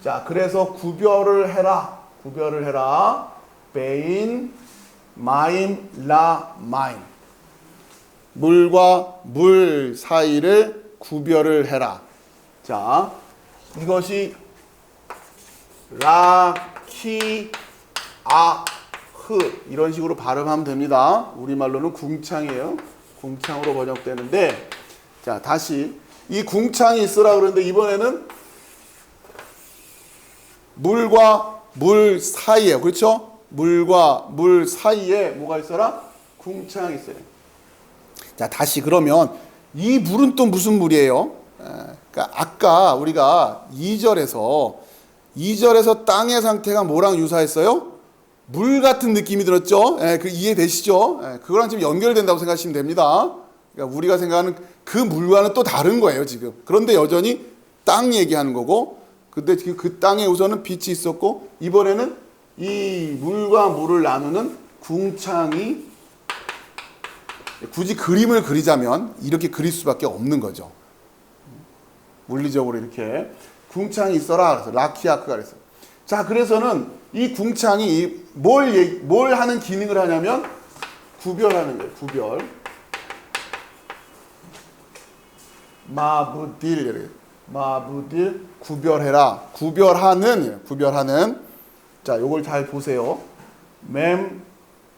자, 그래서 구별을 해라. 베인 마임 라 마임. 물과 물 사이를 구별을 해라. 자, 이것이 라키 아흐 이런 식으로 발음하면 됩니다. 우리말로는 궁창이에요. 궁창으로 번역되는데, 자, 다시 이 궁창이 있으라 그러는데, 이번에는 물과 물 사이에, 그렇죠? 물과 물 사이에 뭐가 있어라? 궁창이 있어요. 자, 다시 그러면 이 물은 또 무슨 물이에요? 그러니까 아까 우리가 2절에서 땅의 상태가 뭐랑 유사했어요? 물 같은 느낌이 들었죠? 그 이해되시죠? 그거랑 지금 연결된다고 생각하시면 됩니다. 그러니까 우리가 생각하는 그 물과는 또 다른 거예요, 지금. 그런데 여전히 땅 얘기하는 거고, 근데 그 땅에 우선은 빛이 있었고, 이번에는 이 물과 물을 나누는 궁창이, 굳이 그림을 그리자면 이렇게 그릴 수밖에 없는 거죠. 물리적으로 이렇게 궁창이 있어라 그래서 라키아크가 그랬어요. 자, 그래서는 이 궁창이 뭘 하는 기능을 하냐면 구별하는 거예요. 구별. 마브딜 이렇게. 마브딜 구별해라. 구별하는. 자, 요걸 잘 보세요. 맴,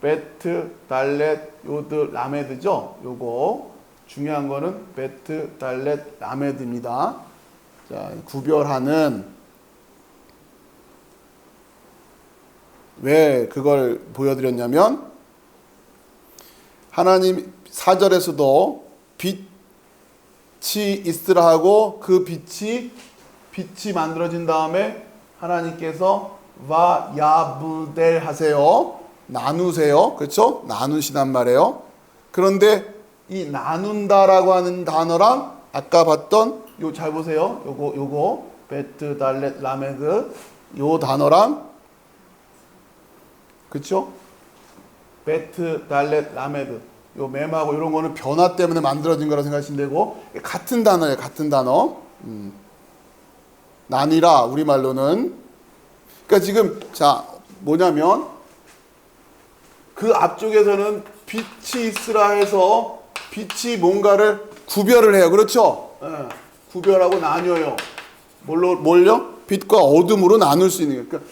베트, 달렛, 요드, 라메드죠. 요거 중요한 거는 베트, 달렛, 라메드입니다. 자, 구별하는. 왜 그걸 보여드렸냐면 하나님 4절에서도 빛이 있으라 하고 그 빛이 만들어진 다음에 하나님께서 와 야브델 하세요. 나누세요. 그렇죠? 나누시단 말이에요. 그런데 이 나눈다라고 하는 단어랑 아까 봤던 요 잘 보세요. 요거 베트 달렛 라메드 요 단어랑 그렇죠? 베트 달렛 라메드 요 맴하고 이런 거는 변화 때문에 만들어진 거라 생각하시면 되고 같은 단어예요. 같은 단어. 나뉘라 우리말로는. 그러니까 지금 자 뭐냐면 그 앞쪽에서는 빛이 있으라 해서 빛이 뭔가를 구별을 해요. 그렇죠? 예, 구별하고 나뉘어요. 뭘요? 빛과 어둠으로 나눌 수 있는 거예요. 그러니까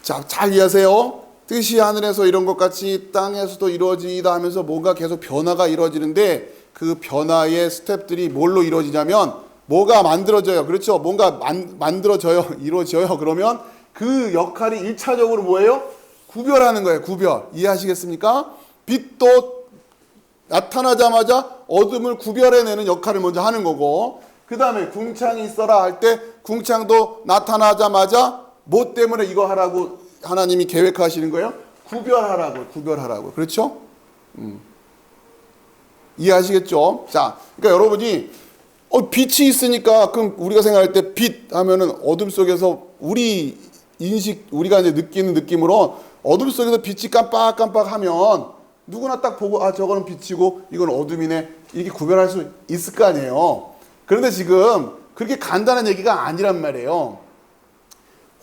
자, 잘 이해하세요. 뜻이 하늘에서 이런 것 같이 땅에서도 이루어지다 하면서 뭔가 계속 변화가 이루어지는데 그 변화의 스텝들이 뭘로 이루어지냐면 뭐가 만들어져요. 그렇죠? 뭔가 만들어져요. 이루어져요. 그러면 그 역할이 1차적으로 뭐예요? 구별하는 거예요. 구별. 이해하시겠습니까? 빛도 나타나자마자 어둠을 구별해내는 역할을 먼저 하는 거고 그 다음에 궁창이 있어라 할 때 궁창도 나타나자마자 뭐 때문에 이거 하라고 하나님이 계획하시는 거예요? 구별하라고. 그렇죠? 이해하시겠죠? 자, 그러니까 여러분이 빛이 있으니까 그럼 우리가 생각할 때 빛 하면은 어둠 속에서 우리가 이제 느끼는 느낌으로 어둠 속에서 빛이 깜빡깜빡하면 누구나 딱 보고 아 저거는 빛이고 이건 어둠이네 이렇게 구별할 수 있을 거 아니에요. 그런데 지금 그렇게 간단한 얘기가 아니란 말이에요.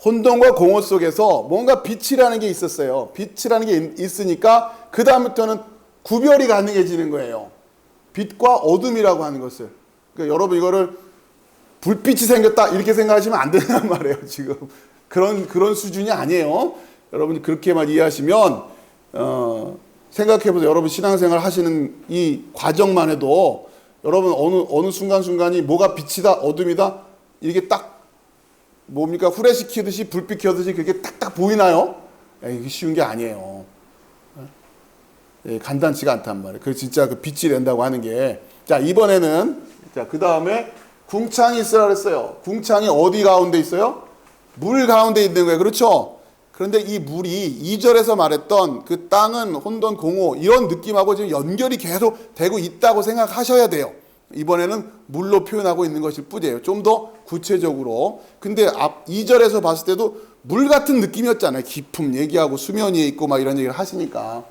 혼돈과 공허 속에서 뭔가 빛이라는 게 있었어요. 빛이라는 게 있으니까 그 다음부터는 구별이 가능해지는 거예요. 빛과 어둠이라고 하는 것을. 그러니까 여러분 이거를 불빛이 생겼다 이렇게 생각하시면 안 된단 말이에요. 지금 그런 수준이 아니에요. 여러분이 그렇게만 이해하시면 생각해보세요. 여러분 신앙생활 하시는 이 과정만 해도 여러분 어느 순간순간이 뭐가 빛이다 어둠이다 이렇게 딱 뭡니까 후레쉬 켜듯이 불빛 켜듯이 그렇게 딱딱 보이나요? 이게 쉬운 게 아니에요. 간단치가 않단 말이에요. 그 진짜 그 빛이 된다고 하는 게. 자 이번에는 자 그 다음에 궁창이 있으라 그랬어요. 궁창이 어디 가운데 있어요? 물 가운데 있는 거예요. 그렇죠? 그런데 이 물이 2절에서 말했던 그 땅은 혼돈 공허 이런 느낌하고 지금 연결이 계속 되고 있다고 생각하셔야 돼요. 이번에는 물로 표현하고 있는 것일 뿐이에요. 좀 더 구체적으로. 근데 앞 2절에서 봤을 때도 물 같은 느낌이었잖아요. 깊음 얘기하고 수면 위에 있고 막 이런 얘기를 하시니까.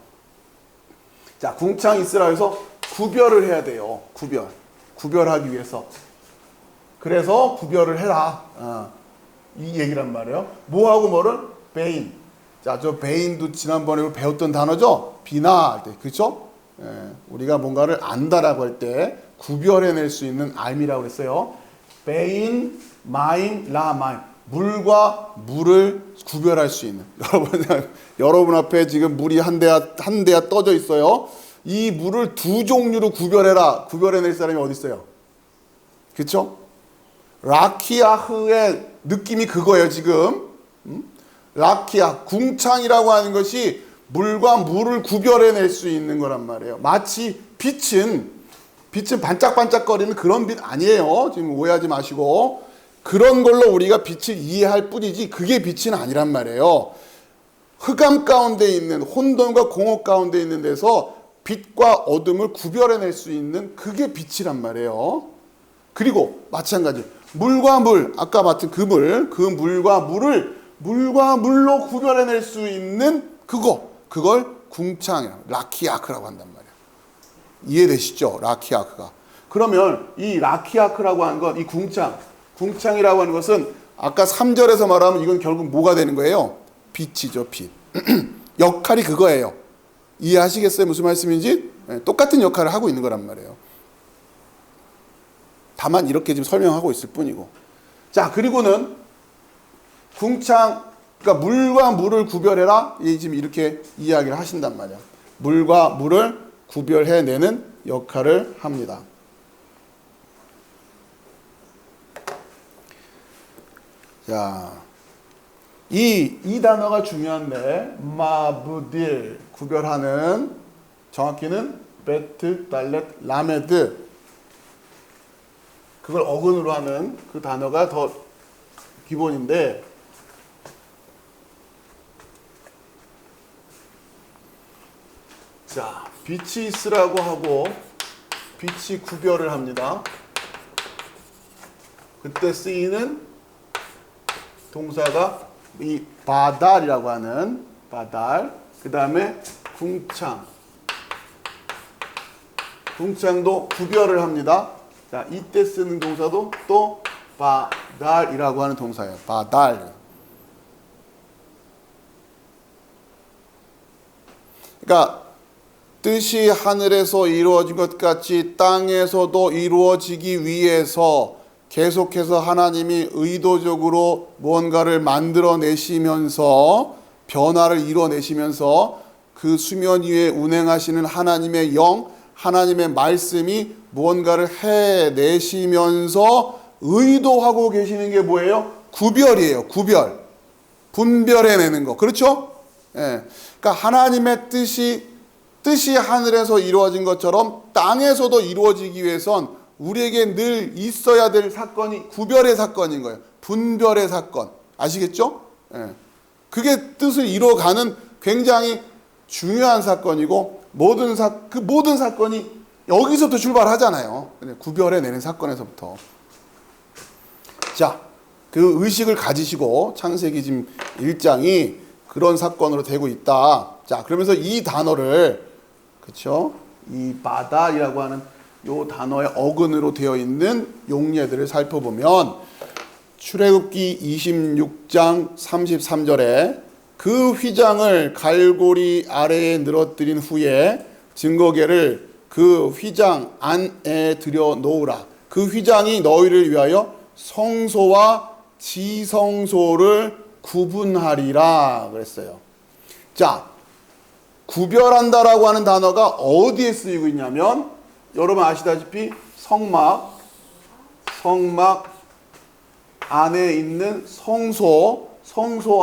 자, 궁창 있으라 해서 구별을 해야 돼요. 구별하기 위해서. 그래서 구별을 해라. 이 얘기란 말이에요. 뭐하고 뭐를? 베인. 자, 저 베인도 지난번에 배웠던 단어죠? 비나 할 때. 그렇죠? 우리가 뭔가를 안다라고 할 때 구별해낼 수 있는 알미라고 했어요. 베인, 마임, 라마임. 물과 물을 구별할 수 있는. 여러분 앞에 지금 물이 한 대야 떠져 있어요. 이 물을 두 종류로 구별해라. 구별해낼 사람이 어디 있어요? 그렇죠? 라키아흐의 느낌이 그거예요, 지금. 라키아, 궁창이라고 하는 것이 물과 물을 구별해낼 수 있는 거란 말이에요. 마치 빛은 반짝반짝거리는 그런 빛 아니에요. 지금 오해하지 마시고. 그런 걸로 우리가 빛을 이해할 뿐이지 그게 빛은 아니란 말이에요. 흑암 가운데 있는 혼돈과 공허 가운데 있는 데서 빛과 어둠을 구별해낼 수 있는 그게 빛이란 말이에요. 그리고 마찬가지 물과 물, 아까 봤던 그 물과 물을 물과 물로 구별해낼 수 있는 그걸 궁창이라고 라키아크라고 한단 말이에요. 이해되시죠? 라키아크가. 그러면 이 라키아크라고 하는 건 이 궁창이라고 하는 것은 아까 3절에서 말하면 이건 결국 뭐가 되는 거예요? 빛이죠, 빛. 역할이 그거예요. 이해하시겠어요? 무슨 말씀인지? 똑같은 역할을 하고 있는 거란 말이에요. 다만 이렇게 지금 설명하고 있을 뿐이고. 자, 그리고는 궁창, 그러니까 물과 물을 구별해라. 지금 이렇게 이야기를 하신단 말이야. 물과 물을 구별해내는 역할을 합니다. 자, 이 단어가 중요한데, 마브딜, 구별하는, 정확히는 베트, 달렛, 라메드, 그걸 어근으로 하는 그 단어가 더 기본인데, 자, 빛이 있으라고 하고 빛이 구별을 합니다. 그때 쓰이는 동사가 이 바달이라고 하는 바달, 그 다음에 궁창, 궁창도 구별을 합니다. 자, 이때 쓰는 동사도 또 바달이라고 하는 동사예요. 바달. 그러니까 뜻이 하늘에서 이루어진 것 같이 땅에서도 이루어지기 위해서 계속해서 하나님이 의도적으로 무언가를 만들어내시면서 변화를 이뤄내시면서 그 수면 위에 운행하시는 하나님의 영, 하나님의 말씀이 무언가를 해내시면서 의도하고 계시는 게 뭐예요? 구별이에요. 구별. 분별해내는 거. 그렇죠? 예. 그러니까 하나님의 뜻이 하늘에서 이루어진 것처럼 땅에서도 이루어지기 위해선 우리에게 늘 있어야 될 사건이 구별의 사건인 거예요. 분별의 사건. 아시겠죠? 예. 그게 뜻을 이루어가는 굉장히 중요한 사건이고 모든 사건이 여기서부터 출발하잖아요. 구별해내는 사건에서부터. 자, 그 의식을 가지시고 창세기 지금 1장이 그런 사건으로 되고 있다. 자, 그러면서 이 단어를, 그렇죠? 이 바달이라고 하는 요 단어의 어근으로 되어 있는 용례들을 살펴보면 출애굽기 26장 33절에 그 휘장을 갈고리 아래에 늘어뜨린 후에 증거궤를 그 휘장 안에 들여 놓으라. 그 휘장이 너희를 위하여 성소와 지성소를 구분하리라 그랬어요. 자, 구별한다라고 하는 단어가 어디에 쓰이고 있냐면 여러분 아시다시피 성막 안에 있는 성소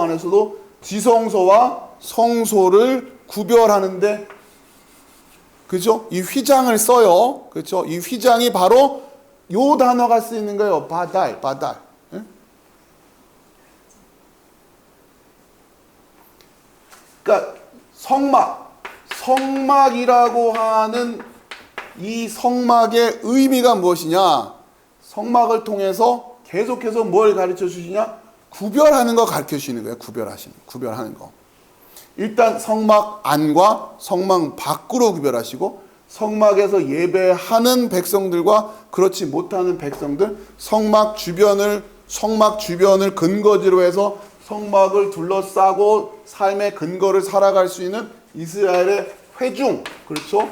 안에서도 지성소와 성소를 구별하는데, 그죠? 이 휘장을 써요. 그죠? 이 휘장이 바로 요 단어가 쓰이는 거예요. 바달. 예? 그러니까 성막이라고 하는 이 성막의 의미가 무엇이냐? 성막을 통해서 계속해서 뭘 가르쳐 주시냐? 구별하는 거 가르쳐 주시는 거예요. 구별하는 거. 일단 성막 안과 성막 밖으로 구별하시고 성막에서 예배하는 백성들과 그렇지 못하는 백성들, 성막 주변을 근거지로 해서 성막을 둘러싸고 삶의 근거를 살아갈 수 있는 이스라엘의 회중, 그렇죠?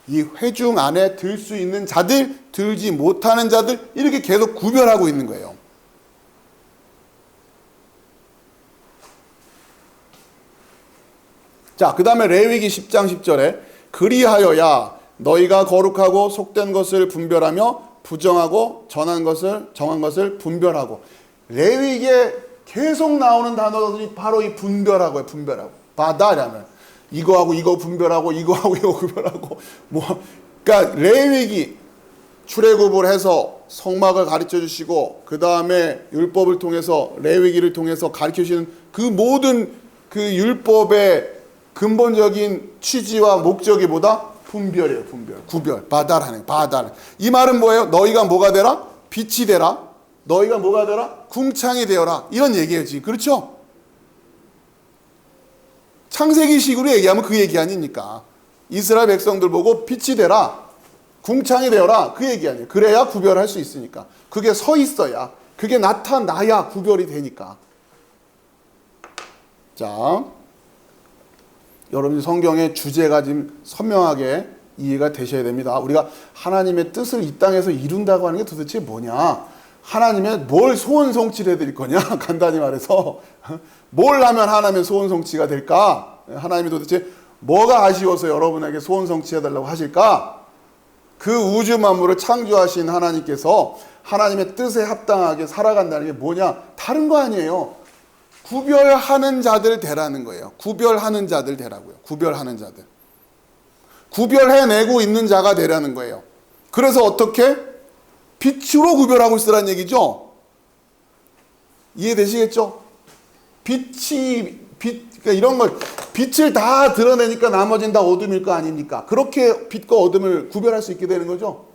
이 회중 안에 들 수 있는 자들, 들지 못하는 자들, 이렇게 계속 구별하고 있는 거예요. 자, 그 다음에 레위기 10장 10절에 그리하여야 너희가 거룩하고 속된 것을 분별하며 부정하고 정한 것을 분별하고. 레위기에 계속 나오는 단어들이 바로 이 분별하고요. 바다라면 이거하고 이거 분별하고 이거하고 이거 구별하고 그러니까 레위기 출애굽을 해서 성막을 가르쳐 주시고 그 다음에 율법을 통해서 레위기를 통해서 가르쳐 주시는 그 모든 그 율법의 근본적인 취지와 목적이 뭐다? 분별이에요. 구별. 바달. 이 말은 뭐예요? 너희가 뭐가 되라? 빛이 되라. 너희가 뭐가 되라? 궁창이 되어라. 이런 얘기예요, 지금. 그렇죠? 창세기식으로 얘기하면 그 얘기 아닙니까? 이스라엘 백성들 보고 빛이 되라. 궁창이 되어라. 그 얘기 아니에요. 그래야 구별할 수 있으니까. 그게 서 있어야. 그게 나타나야 구별이 되니까. 자, 여러분 성경의 주제가 지금 선명하게 이해가 되셔야 됩니다. 우리가 하나님의 뜻을 이 땅에서 이룬다고 하는 게 도대체 뭐냐? 하나님의 뭘 소원 성취를 해드릴 거냐? 간단히 말해서 뭘 하면 하나님의 소원 성취가 될까? 하나님이 도대체 뭐가 아쉬워서 여러분에게 소원 성취해달라고 하실까? 그 우주 만물을 창조하신 하나님께서 하나님의 뜻에 합당하게 살아간다는 게 뭐냐? 다른 거 아니에요. 구별하는 자들 되라는 거예요. 구별하는 자들 되라고요. 구별하는 자들. 구별해내고 있는 자가 되라는 거예요. 그래서 어떻게? 빛으로 구별하고 있으라는 얘기죠. 이해되시겠죠? 그러니까 이런 걸, 빛을 다 드러내니까 나머지는 다 어둠일 거 아닙니까? 그렇게 빛과 어둠을 구별할 수 있게 되는 거죠.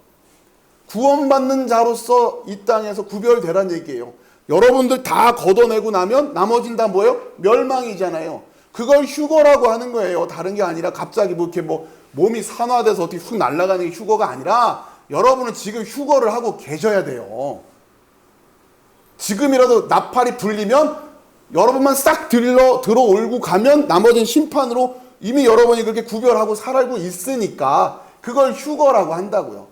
구원받는 자로서 이 땅에서 구별되란 얘기예요. 여러분들 다 걷어내고 나면 나머지는 다 뭐예요? 멸망이잖아요. 그걸 휴거라고 하는 거예요. 다른 게 아니라 갑자기 뭐 이렇게 뭐 몸이 산화돼서 어떻게 훅 날아가는 게 휴거가 아니라 여러분은 지금 휴거를 하고 계셔야 돼요. 지금이라도 나팔이 불리면 여러분만 싹 들어올고 가면 나머지는 심판으로 이미 여러분이 그렇게 구별하고 살고 있으니까 그걸 휴거라고 한다고요.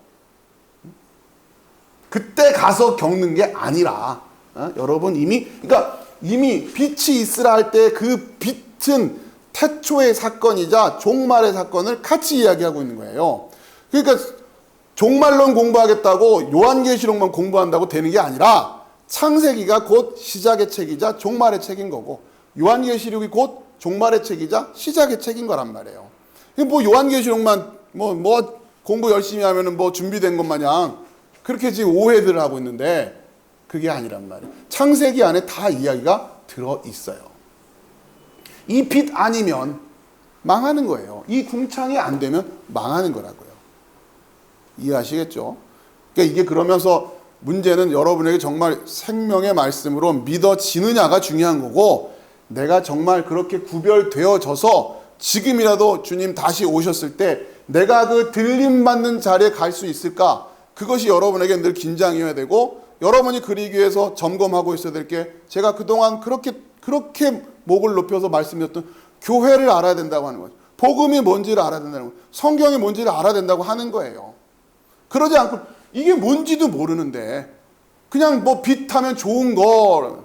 그때 가서 겪는 게 아니라 여러분 그러니까 이미 빛이 있으라 할 때 그 빛은 태초의 사건이자 종말의 사건을 같이 이야기하고 있는 거예요. 그러니까 종말론 공부하겠다고 요한계시록만 공부한다고 되는 게 아니라 창세기가 곧 시작의 책이자 종말의 책인 거고 요한계시록이 곧 종말의 책이자 시작의 책인 거란 말이에요. 뭐 요한계시록만 뭐 공부 열심히 하면은 뭐 준비된 것 마냥 그렇게 지금 오해들을 하고 있는데 그게 아니란 말이에요. 창세기 안에 다 이야기가 들어 있어요. 이 빛 아니면 망하는 거예요. 이 궁창이 안 되면 망하는 거라고요. 이해하시겠죠? 그러니까 이게 그러면서 문제는 여러분에게 정말 생명의 말씀으로 믿어지느냐가 중요한 거고 내가 정말 그렇게 구별되어져서 지금이라도 주님 다시 오셨을 때 내가 그 들림받는 자리에 갈 수 있을까? 그것이 여러분에게 늘 긴장이어야 되고 여러분이 그리기 위해서 점검하고 있어야 될 게 제가 그동안 그렇게 목을 높여서 말씀드렸던 교회를 알아야 된다고 하는 거죠. 복음이 뭔지를 알아야 된다는 거예요. 성경이 뭔지를 알아야 된다고 하는 거예요. 그러지 않고 이게 뭔지도 모르는데 그냥 뭐 빛 하면 좋은 거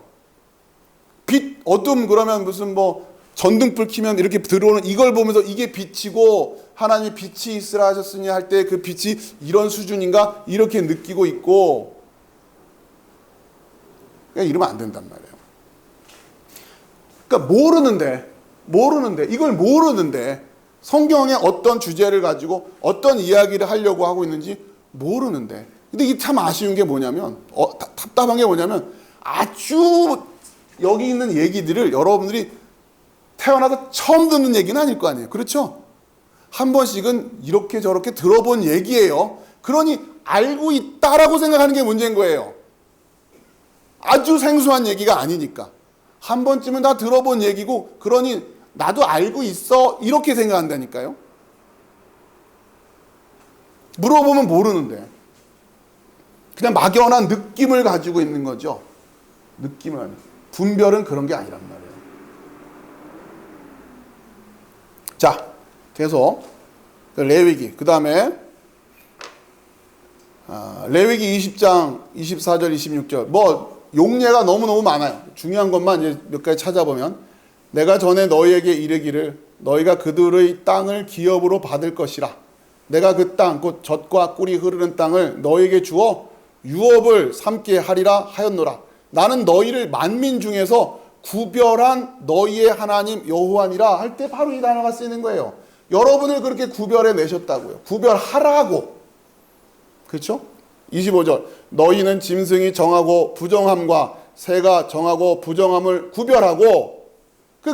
빛 어둠 그러면 무슨 뭐 전등불 켜면 이렇게 들어오는 이걸 보면서 이게 빛이고 하나님이 빛이 있으라 하셨으니 할 때 그 빛이 이런 수준인가 이렇게 느끼고 있고 그냥 이러면 안 된단 말이에요. 그러니까 모르는데 이걸 모르는데 성경의 어떤 주제를 가지고 어떤 이야기를 하려고 하고 있는지 모르는데 근데 이게 참 아쉬운 게 뭐냐면 답답한 게 뭐냐면 아주 여기 있는 얘기들을 여러분들이 태어나서 처음 듣는 얘기는 아닐 거 아니에요. 그렇죠? 한 번씩은 이렇게 저렇게 들어본 얘기예요. 그러니 알고 있다라고 생각하는 게 문제인 거예요. 아주 생소한 얘기가 아니니까. 한 번쯤은 다 들어본 얘기고 그러니 나도 알고 있어 이렇게 생각한다니까요. 물어보면 모르는데 그냥 막연한 느낌을 가지고 있는 거죠. 느낌을. 분별은 그런 게 아니란 말이에요. 자, 계속 레위기 그 다음에 레위기 20장 24절 26절 뭐 용례가 너무너무 많아요. 중요한 것만 이제 몇 가지 찾아보면 내가 전에 너희에게 이르기를 너희가 그들의 땅을 기업으로 받을 것이라 내가 그 땅 곧 젖과 꿀이 흐르는 땅을 너희에게 주어 유업을 삼게 하리라 하였노라. 나는 너희를 만민 중에서 구별한 너희의 하나님 여호와니라 할 때 바로 이 단어가 쓰이는 거예요. 여러분을 그렇게 구별해 내셨다고요. 구별하라고. 그렇죠? 25절 너희는 짐승이 정하고 부정함과 새가 정하고 부정함을 구별하고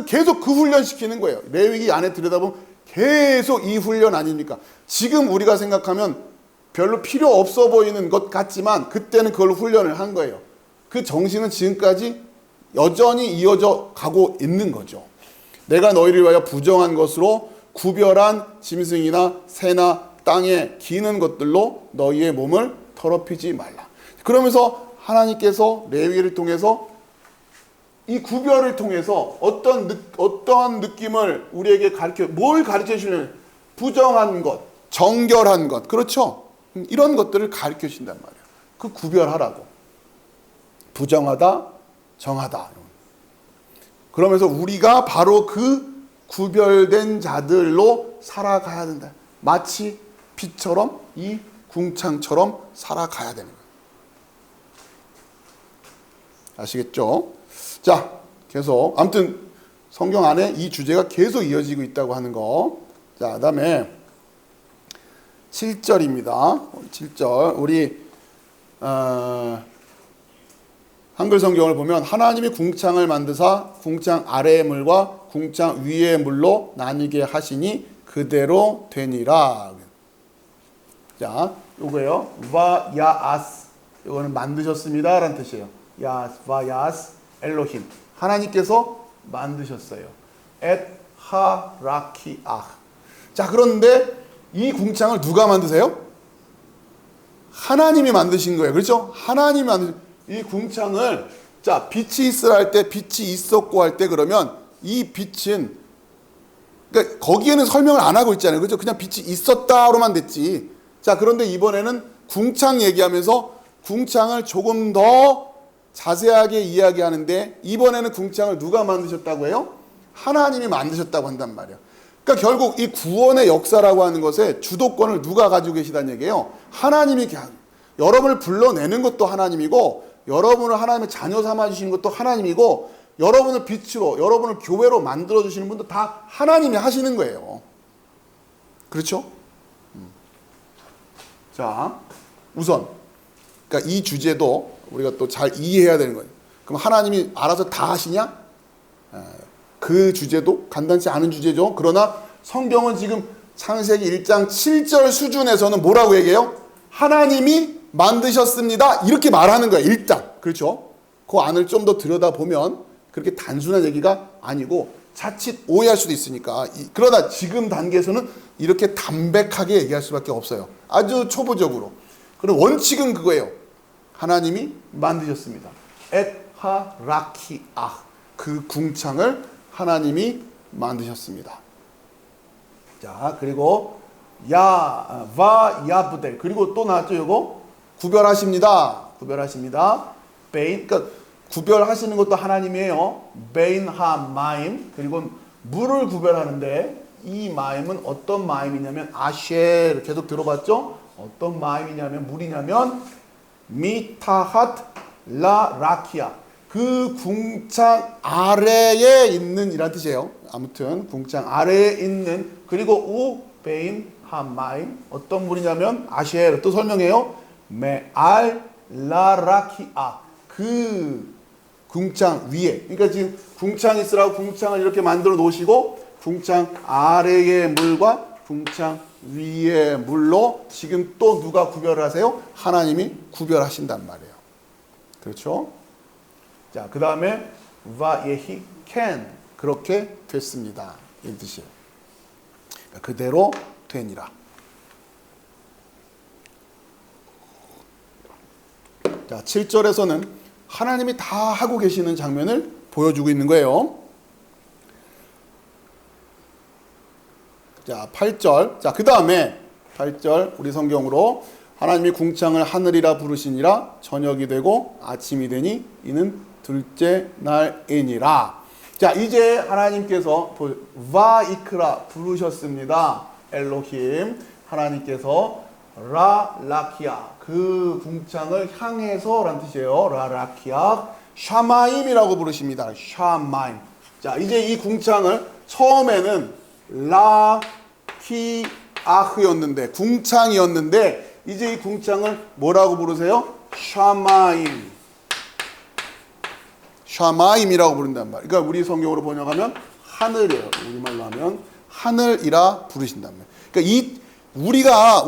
계속 그 훈련 시키는 거예요. 레위기 안에 들여다보면 계속 이 훈련 아닙니까? 지금 우리가 생각하면 별로 필요 없어 보이는 것 같지만 그때는 그걸 훈련을 한 거예요. 그 정신은 지금까지 여전히 이어져 가고 있는 거죠. 내가 너희를 위하여 부정한 것으로 구별한 짐승이나 새나 땅에 기는 것들로 너희의 몸을 더럽히지 말라. 그러면서 하나님께서 레위기를 통해서 이 구별을 통해서 어떤 느낌을 우리에게 뭘 가르쳐 주시냐면 부정한 것, 정결한 것. 그렇죠? 이런 것들을 가르쳐 주신단 말이에요. 그 구별하라고. 부정하다, 정하다. 그러면서 우리가 바로 그 구별된 자들로 살아가야 된다. 마치 빛처럼 이 궁창처럼 살아가야 되는 거예요. 아시겠죠? 자, 계속 아무튼 성경 안에 이 주제가 계속 이어지고 있다고 하는 거. 자, 그다음에 7절입니다. 7절 우리 한글 성경을 보면 하나님이 궁창을 만드사 궁창 아래의 물과 궁창 위의 물로 나뉘게 하시니 그대로 되니라. 자, 요거예요. 와 야아스. 요거는 만드셨습니다 라는 뜻이에요. 야스 와 야스 엘로힘. 하나님께서 만드셨어요. 엣 하라키아. 자, 그런데 이 궁창을 누가 만드세요? 하나님이 만드신 거예요. 그렇죠? 하나님이 만드신 이 궁창을, 자, 빛이 있으라 할 때 빛이 있었고 할 때 그러면 이 빛은, 그러니까 거기에는 설명을 안 하고 있잖아요. 그렇죠? 그냥 빛이 있었다로만 됐지. 자, 그런데 이번에는 궁창 얘기하면서 궁창을 조금 더 자세하게 이야기하는데 이번에는 궁창을 누가 만드셨다고 해요? 하나님이 만드셨다고 한단 말이에요. 그러니까 결국 이 구원의 역사라고 하는 것에 주도권을 누가 가지고 계시다는 얘기예요? 하나님이. 여러분을 불러내는 것도 하나님이고, 여러분을 하나님의 자녀 삼아주시는 것도 하나님이고, 여러분을 빛으로, 여러분을 교회로 만들어주시는 분도 다 하나님이 하시는 거예요. 그렇죠? 자, 우선 그러니까 이 주제도 우리가 또 잘 이해해야 되는 거예요. 그럼 하나님이 알아서 다 하시냐? 그 주제도 간단치 않은 주제죠. 그러나 성경은 지금 창세기 1장 7절 수준에서는 뭐라고 얘기해요? 하나님이 만드셨습니다. 이렇게 말하는 거예요. 일단. 그렇죠? 그 안을 좀 더 들여다보면 그렇게 단순한 얘기가 아니고 자칫 오해할 수도 있으니까. 그러나 지금 단계에서는 이렇게 담백하게 얘기할 수밖에 없어요. 아주 초보적으로. 그럼 원칙은 그거예요. 하나님이 만드셨습니다. 엣하라키아. 그 궁창을 하나님이 만드셨습니다. 자, 그리고 와 야브델. 그리고 또 나왔죠, 이거? 구별하십니다. 구별하십니다. 베인. 그러니까 구별하시는 것도 하나님이에요. 베인 하 마임. 그리고 물을 구별하는데 이 마임은 어떤 마임이냐면 아쉐. 계속 들어봤죠? 어떤 마임이냐면 물이냐면 미타핫 라 라키아. 그 궁창 아래에 있는 이란 뜻이에요. 아무튼 궁창 아래에 있는. 그리고 우 베인 하마임. 어떤 물이냐면 아쉐르. 또 설명해요. 메알 라라키아. 그 궁창 위에. 그러니까 지금 궁창 있으라고 궁창을 이렇게 만들어 놓으시고 궁창 아래의 물과 궁창 위의 물로 지금 또 누가 구별을 하세요? 하나님이 구별하신단 말이에요. 그렇죠? 자, 그 다음에 와예히 캔. 그렇게 됐습니다. 이 뜻이에요. 그대로 되니라. 자, 7절에서는 하나님이 다 하고 계시는 장면을 보여주고 있는 거예요. 자, 8절. 자, 그 다음에 8절 우리 성경으로 하나님이 궁창을 하늘이라 부르시니라. 저녁이 되고 아침이 되니 이는 둘째 날이니라. 자, 이제 하나님께서 와이크라 부르셨습니다. 엘로힘. 하나님께서 라라키아. 그 궁창을 향해서 라는 뜻이에요. 라라키아. 샤마임이라고 부르십니다. 샤마임. 자, 이제 이 궁창을 처음에는 라키아흐였는데 궁창이었는데 이제 이 궁창을 뭐라고 부르세요? 샤마임. 샤마임이라고 부른단 말이에요. 그러니까 우리 성경으로 번역하면 하늘이에요. 우리말로 하면 하늘이라 부르신단 말이에요. 그러니까 이 우리가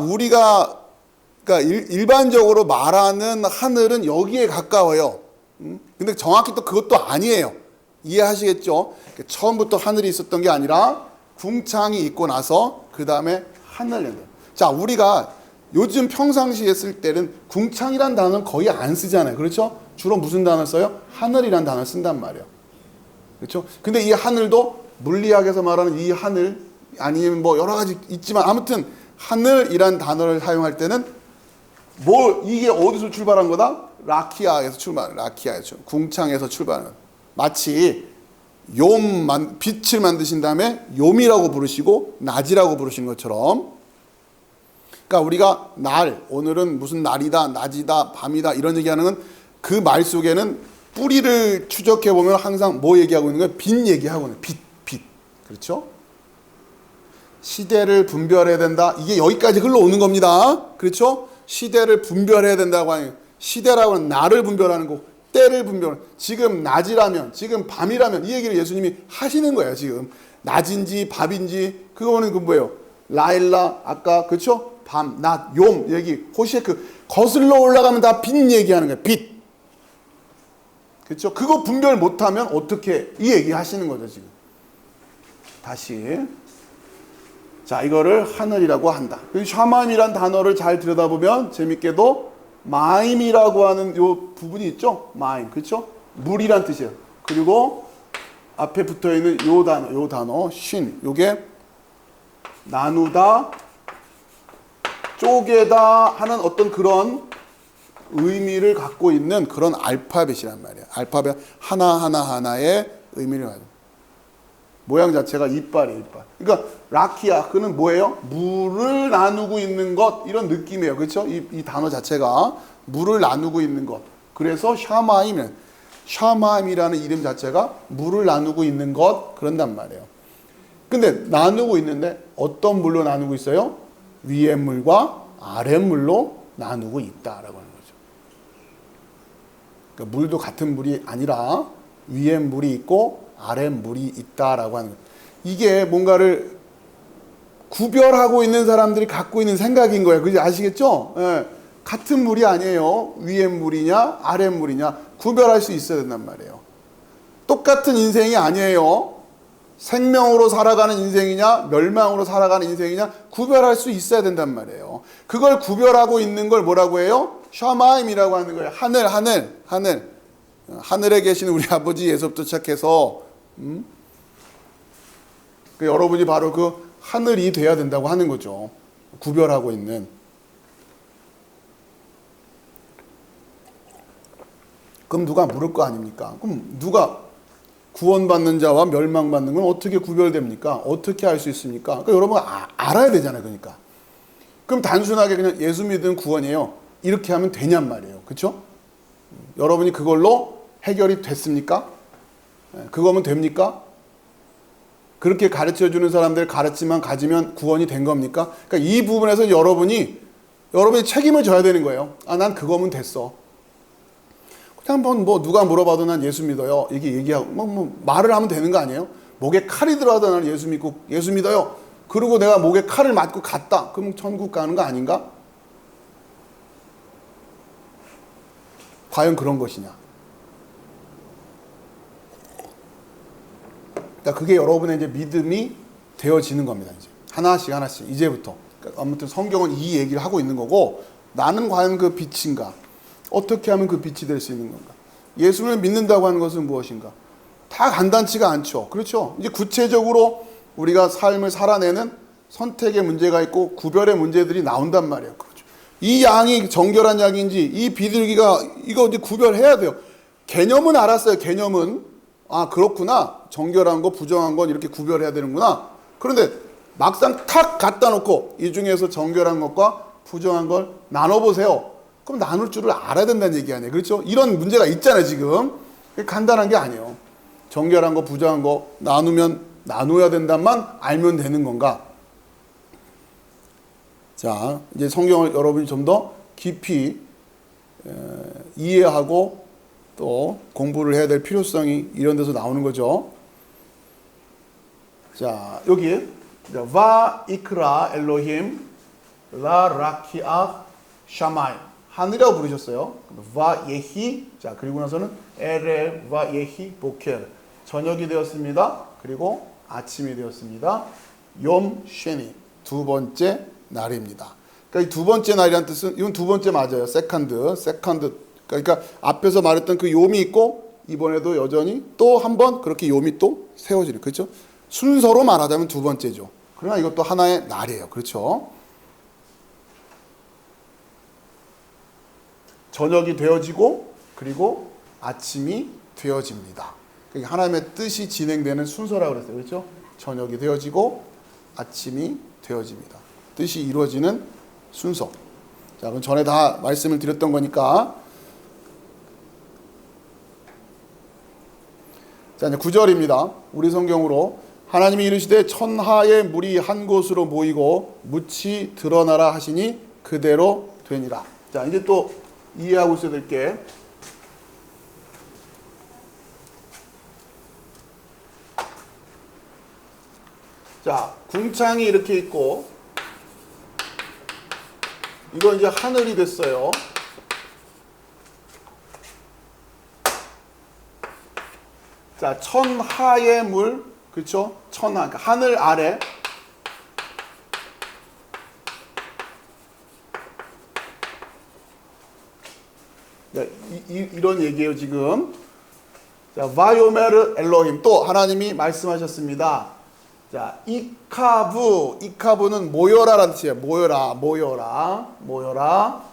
그러니까 일반적으로 말하는 하늘은 여기에 가까워요. 근데 정확히 또 그것도 아니에요. 이해하시겠죠? 그러니까 처음부터 하늘이 있었던 게 아니라 궁창이 있고 나서 그 다음에 하늘. 자, 우리가 요즘 평상시에 쓸 때는 궁창이란 단어는 거의 안 쓰잖아요. 그렇죠? 주로 무슨 단어 써요? 하늘이란 단어 쓴단 말이에요. 그렇죠? 근데 이 하늘도 물리학에서 말하는 이 하늘 아니면 뭐 여러 가지 있지만 아무튼 하늘이란 단어를 사용할 때는 뭐 이게 어디서 출발한 거다? 라키아에서 궁창에서 출발하는. 마치 빛을 만드신 다음에 욤이라고 부르시고 낮이라고 부르신 것처럼, 그러니까 우리가 오늘은 무슨 날이다, 낮이다, 밤이다 이런 얘기하는 건 그 말 속에는 뿌리를 추적해 보면 항상 뭐 얘기하고 있는 거예요? 빛 얘기하고 있는 거예요. 빛. 그렇죠? 시대를 분별해야 된다. 이게 여기까지 흘러오는 겁니다. 그렇죠? 시대를 분별해야 된다고 하는, 시대라고 하는 날을 분별하는 거, 때를 분별하는, 지금 낮이라면, 지금 밤이라면 이 얘기를 예수님이 하시는 거예요. 지금 낮인지 밤인지 그거는 그 뭐예요? 라일라 아까 그렇죠? 밤, 낮, 욤 얘기, 호시에크 거슬러 올라가면 다 빛 얘기하는 거예요. 빛. 그렇죠? 그거 분별 못하면 어떻게 이 얘기 하시는 거죠 지금. 다시 자 이거를 하늘이라고 한다. 샤마임이란 단어를 잘 들여다보면 재밌게도 마임이라고 하는 요 부분이 있죠. 마임 그렇죠? 물이란 뜻이에요. 그리고 앞에 붙어 있는 요 단어 신 요게 나누다 쪼개다 하는 어떤 그런 의미를 갖고 있는 그런 알파벳이란 말이에요. 알파벳 하나의 의미를 가지고 모양 자체가 이빨이에요. 이빨. 그러니까 라키아 그는 뭐예요? 물을 나누고 있는 것 이런 느낌이에요. 그렇죠? 이 단어 자체가 물을 나누고 있는 것. 그래서 샤마임이라는 이름 자체가 물을 나누고 있는 것 그런단 말이에요. 근데 나누고 있는데 어떤 물로 나누고 있어요? 위의 물과 아래 물로 나누고 있다라고 하는 거죠. 그러니까 물도 같은 물이 아니라 위에 물이 있고 아래 물이 있다라고 하는 거예요. 이게 뭔가를 구별하고 있는 사람들이 갖고 있는 생각인 거예요. 그지 아시겠죠? 예. 같은 물이 아니에요. 위에 물이냐 아래 물이냐 구별할 수 있어야 된단 말이에요. 똑같은 인생이 아니에요. 생명으로 살아가는 인생이냐 멸망으로 살아가는 인생이냐 구별할 수 있어야 된단 말이에요. 그걸 구별하고 있는 걸 뭐라고 해요? 샤마임이라고 하는 거예요. 하늘에 계시는 우리 아버지 예수부터 시작해서 여러분이 바로 그 하늘이 돼야 된다고 하는 거죠. 구별하고 있는. 그럼 누가 물을 거 아닙니까? 그럼 누가 구원받는 자와 멸망받는 건 어떻게 구별됩니까? 어떻게 알 수 있습니까? 그러니까 여러분 알아야 되잖아요. 그러니까. 그럼 단순하게 그냥 예수 믿으면 구원이에요. 이렇게 하면 되냔 말이에요. 그렇죠? 여러분이 그걸로 해결이 됐습니까? 그거면 됩니까? 그렇게 가르쳐주는 사람들 가르치만 가지면 구원이 된 겁니까? 그러니까 이 부분에서 여러분이 책임을 져야 되는 거예요. 난 그거면 됐어. 그냥 뭐 누가 물어봐도 난 예수 믿어요. 이렇게 얘기하고 말을 하면 되는 거 아니에요? 목에 칼이 들어가도 나는 예수 믿어요. 그리고 내가 목에 칼을 맞고 갔다. 그럼 천국 가는 거 아닌가? 과연 그런 것이냐? 그러니까 그게 여러분의 이제 믿음이 되어지는 겁니다. 이제 하나씩 이제부터. 그러니까 아무튼 성경은 이 얘기를 하고 있는 거고 나는 과연 그 빛인가? 어떻게 하면 그 빛이 될 수 있는 건가? 예수를 믿는다고 하는 것은 무엇인가? 다 간단치가 않죠. 그렇죠? 이제 구체적으로 우리가 삶을 살아내는 선택의 문제가 있고 구별의 문제들이 나온단 말이에요. 그렇죠? 이 양이 정결한 양인지 이 비둘기가 이거 이제 구별해야 돼요. 개념은 알았어요. 개념은 그렇구나. 정결한 거 부정한 건 이렇게 구별해야 되는구나. 그런데 막상 탁 갖다 놓고 이 중에서 정결한 것과 부정한 걸 나눠보세요. 그럼 나눌 줄을 알아야 된다는 얘기 아니에요. 그렇죠? 이런 문제가 있잖아요. 지금 간단한 게 아니에요. 정결한 거 부정한 거 나눠야 된다만 알면 되는 건가? 자, 이제 성경을 여러분이 좀 더 깊이 이해하고 또 공부를 해야 될 필요성이 이런 데서 나오는 거죠. 자, 여기 바 이크라 엘로힘 라 라키아 샤마이 하늘이라고 부르셨어요. 바 예히 자 그리고 나서는 에레 바 예히 보켈 저녁이 되었습니다. 그리고 아침이 되었습니다. 욤 쉐니 두 번째 날입니다. 그러니까 이 두 번째 날이라는 뜻은 이건 두 번째 맞아요. 세컨드. 그러니까 앞에서 말했던 그 욤이 있고 이번에도 여전히 또 한 번 그렇게 욤이 또 세워지는 그렇죠? 순서로 말하자면 두 번째죠. 그러나 이것도 하나의 날이에요. 그렇죠? 저녁이 되어지고 그리고 아침이 되어집니다. 그게 하나님의 뜻이 진행되는 순서라고 그랬어요. 그렇죠? 저녁이 되어지고 아침이 되어집니다. 뜻이 이루어지는 순서. 자, 그럼 전에 다 말씀을 드렸던 거니까. 자, 이제 9절입니다. 우리 성경으로 하나님이 이르시되 천하의 물이 한 곳으로 모이고 묻이 드러나라 하시니 그대로 되니라. 자, 이제 또 이해하고 있어야 될 게, 자, 궁창이 이렇게 있고 이건 이제 하늘이 됐어요. 자, 천하의 물, 그렇죠? 천하, 그러니까 하늘 아래. 네, 이런 얘기예요 지금. 자, 바요메르 엘로힘, 또 하나님이 말씀하셨습니다. 자, 이카부는 모여라라는 뜻이에요. 모여라.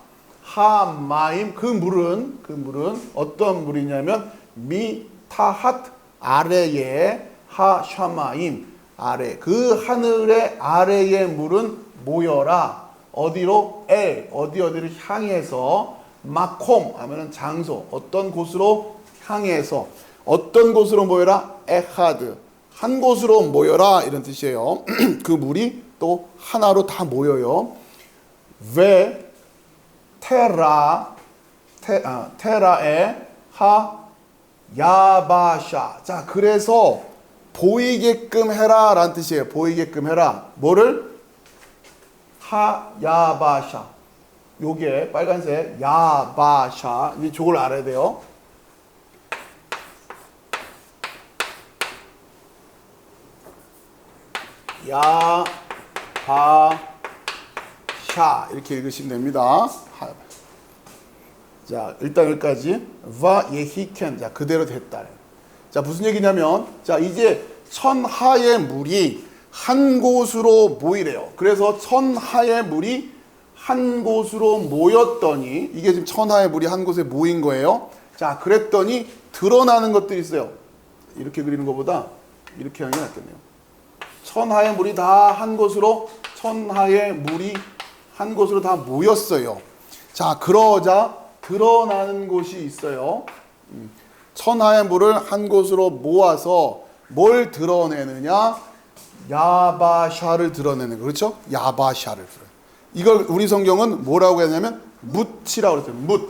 하마임, 그 물은 어떤 물이냐면 미타핫, 아래에, 하샤마임, 아래, 그 하늘의 아래의 물은 모여라. 어디로? 어디를 향해서. 마콤 하면은 장소, 어떤 곳으로 향해서. 어떤 곳으로 모여라? 에하드, 한 곳으로 모여라, 이런 뜻이에요. 그 물이 또 하나로 다 모여요. 왜 테라에 하 야바샤. 자, 그래서 보이게끔 해라 라는 뜻이에요. 보이게끔 해라. 뭐를? 하 야바샤. 요게 빨간색 야바샤. 이제 저걸 알아야 돼요. 야바샤 이렇게 읽으시면 됩니다. 자, 일단 여기까지. 와 예히켄. 자, 그대로 됐다. 자, 무슨 얘기냐면, 자, 이제 천하의 물이 한 곳으로 모이래요. 그래서 천하의 물이 한 곳으로 모였더니, 이게 지금 천하의 물이 한 곳에 모인 거예요. 자, 그랬더니 드러나는 것들이 있어요. 이렇게 그리는 것보다 이렇게 하는 게 낫겠네요. 천하의 물이 다 한 곳으로, 천하의 물이 한 곳으로 다 모였어요. 자, 그러자 드러나는 곳이 있어요. 천하의 물을 한 곳으로 모아서 뭘 드러내느냐? 야바샤를 드러내는 거. 그렇죠? 야바샤를 드러내는. 이걸 우리 성경은 뭐라고 했냐면 묻이라고 그랬어요.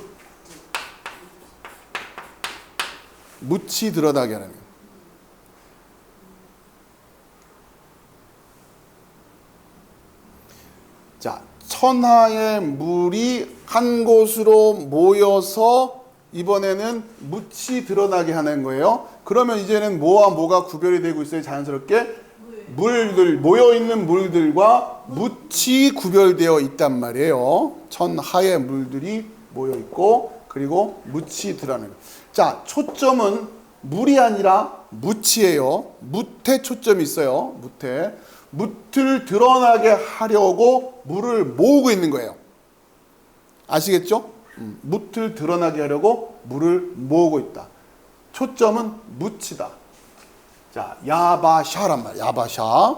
묻이 드러나게 하는 거예요. 자, 천하의 물이 한 곳으로 모여서 이번에는 묻이 드러나게 하는 거예요. 그러면 이제는 뭐와 뭐가 구별이 되고 있어요? 자연스럽게 물들, 모여있는 물들과 묻이 구별되어 있단 말이에요. 천하의 물들이 모여있고 그리고 묻이 드러나는 거예요. 자, 초점은 물이 아니라 묻이에요. 묻에 초점이 있어요. 묻을 드러나게 하려고 물을 모으고 있는 거예요. 아시겠죠? 묻을 드러나게 하려고 물을 모으고 있다. 초점은 묻이다. 자, 야바샤란 말이야. 야바샤.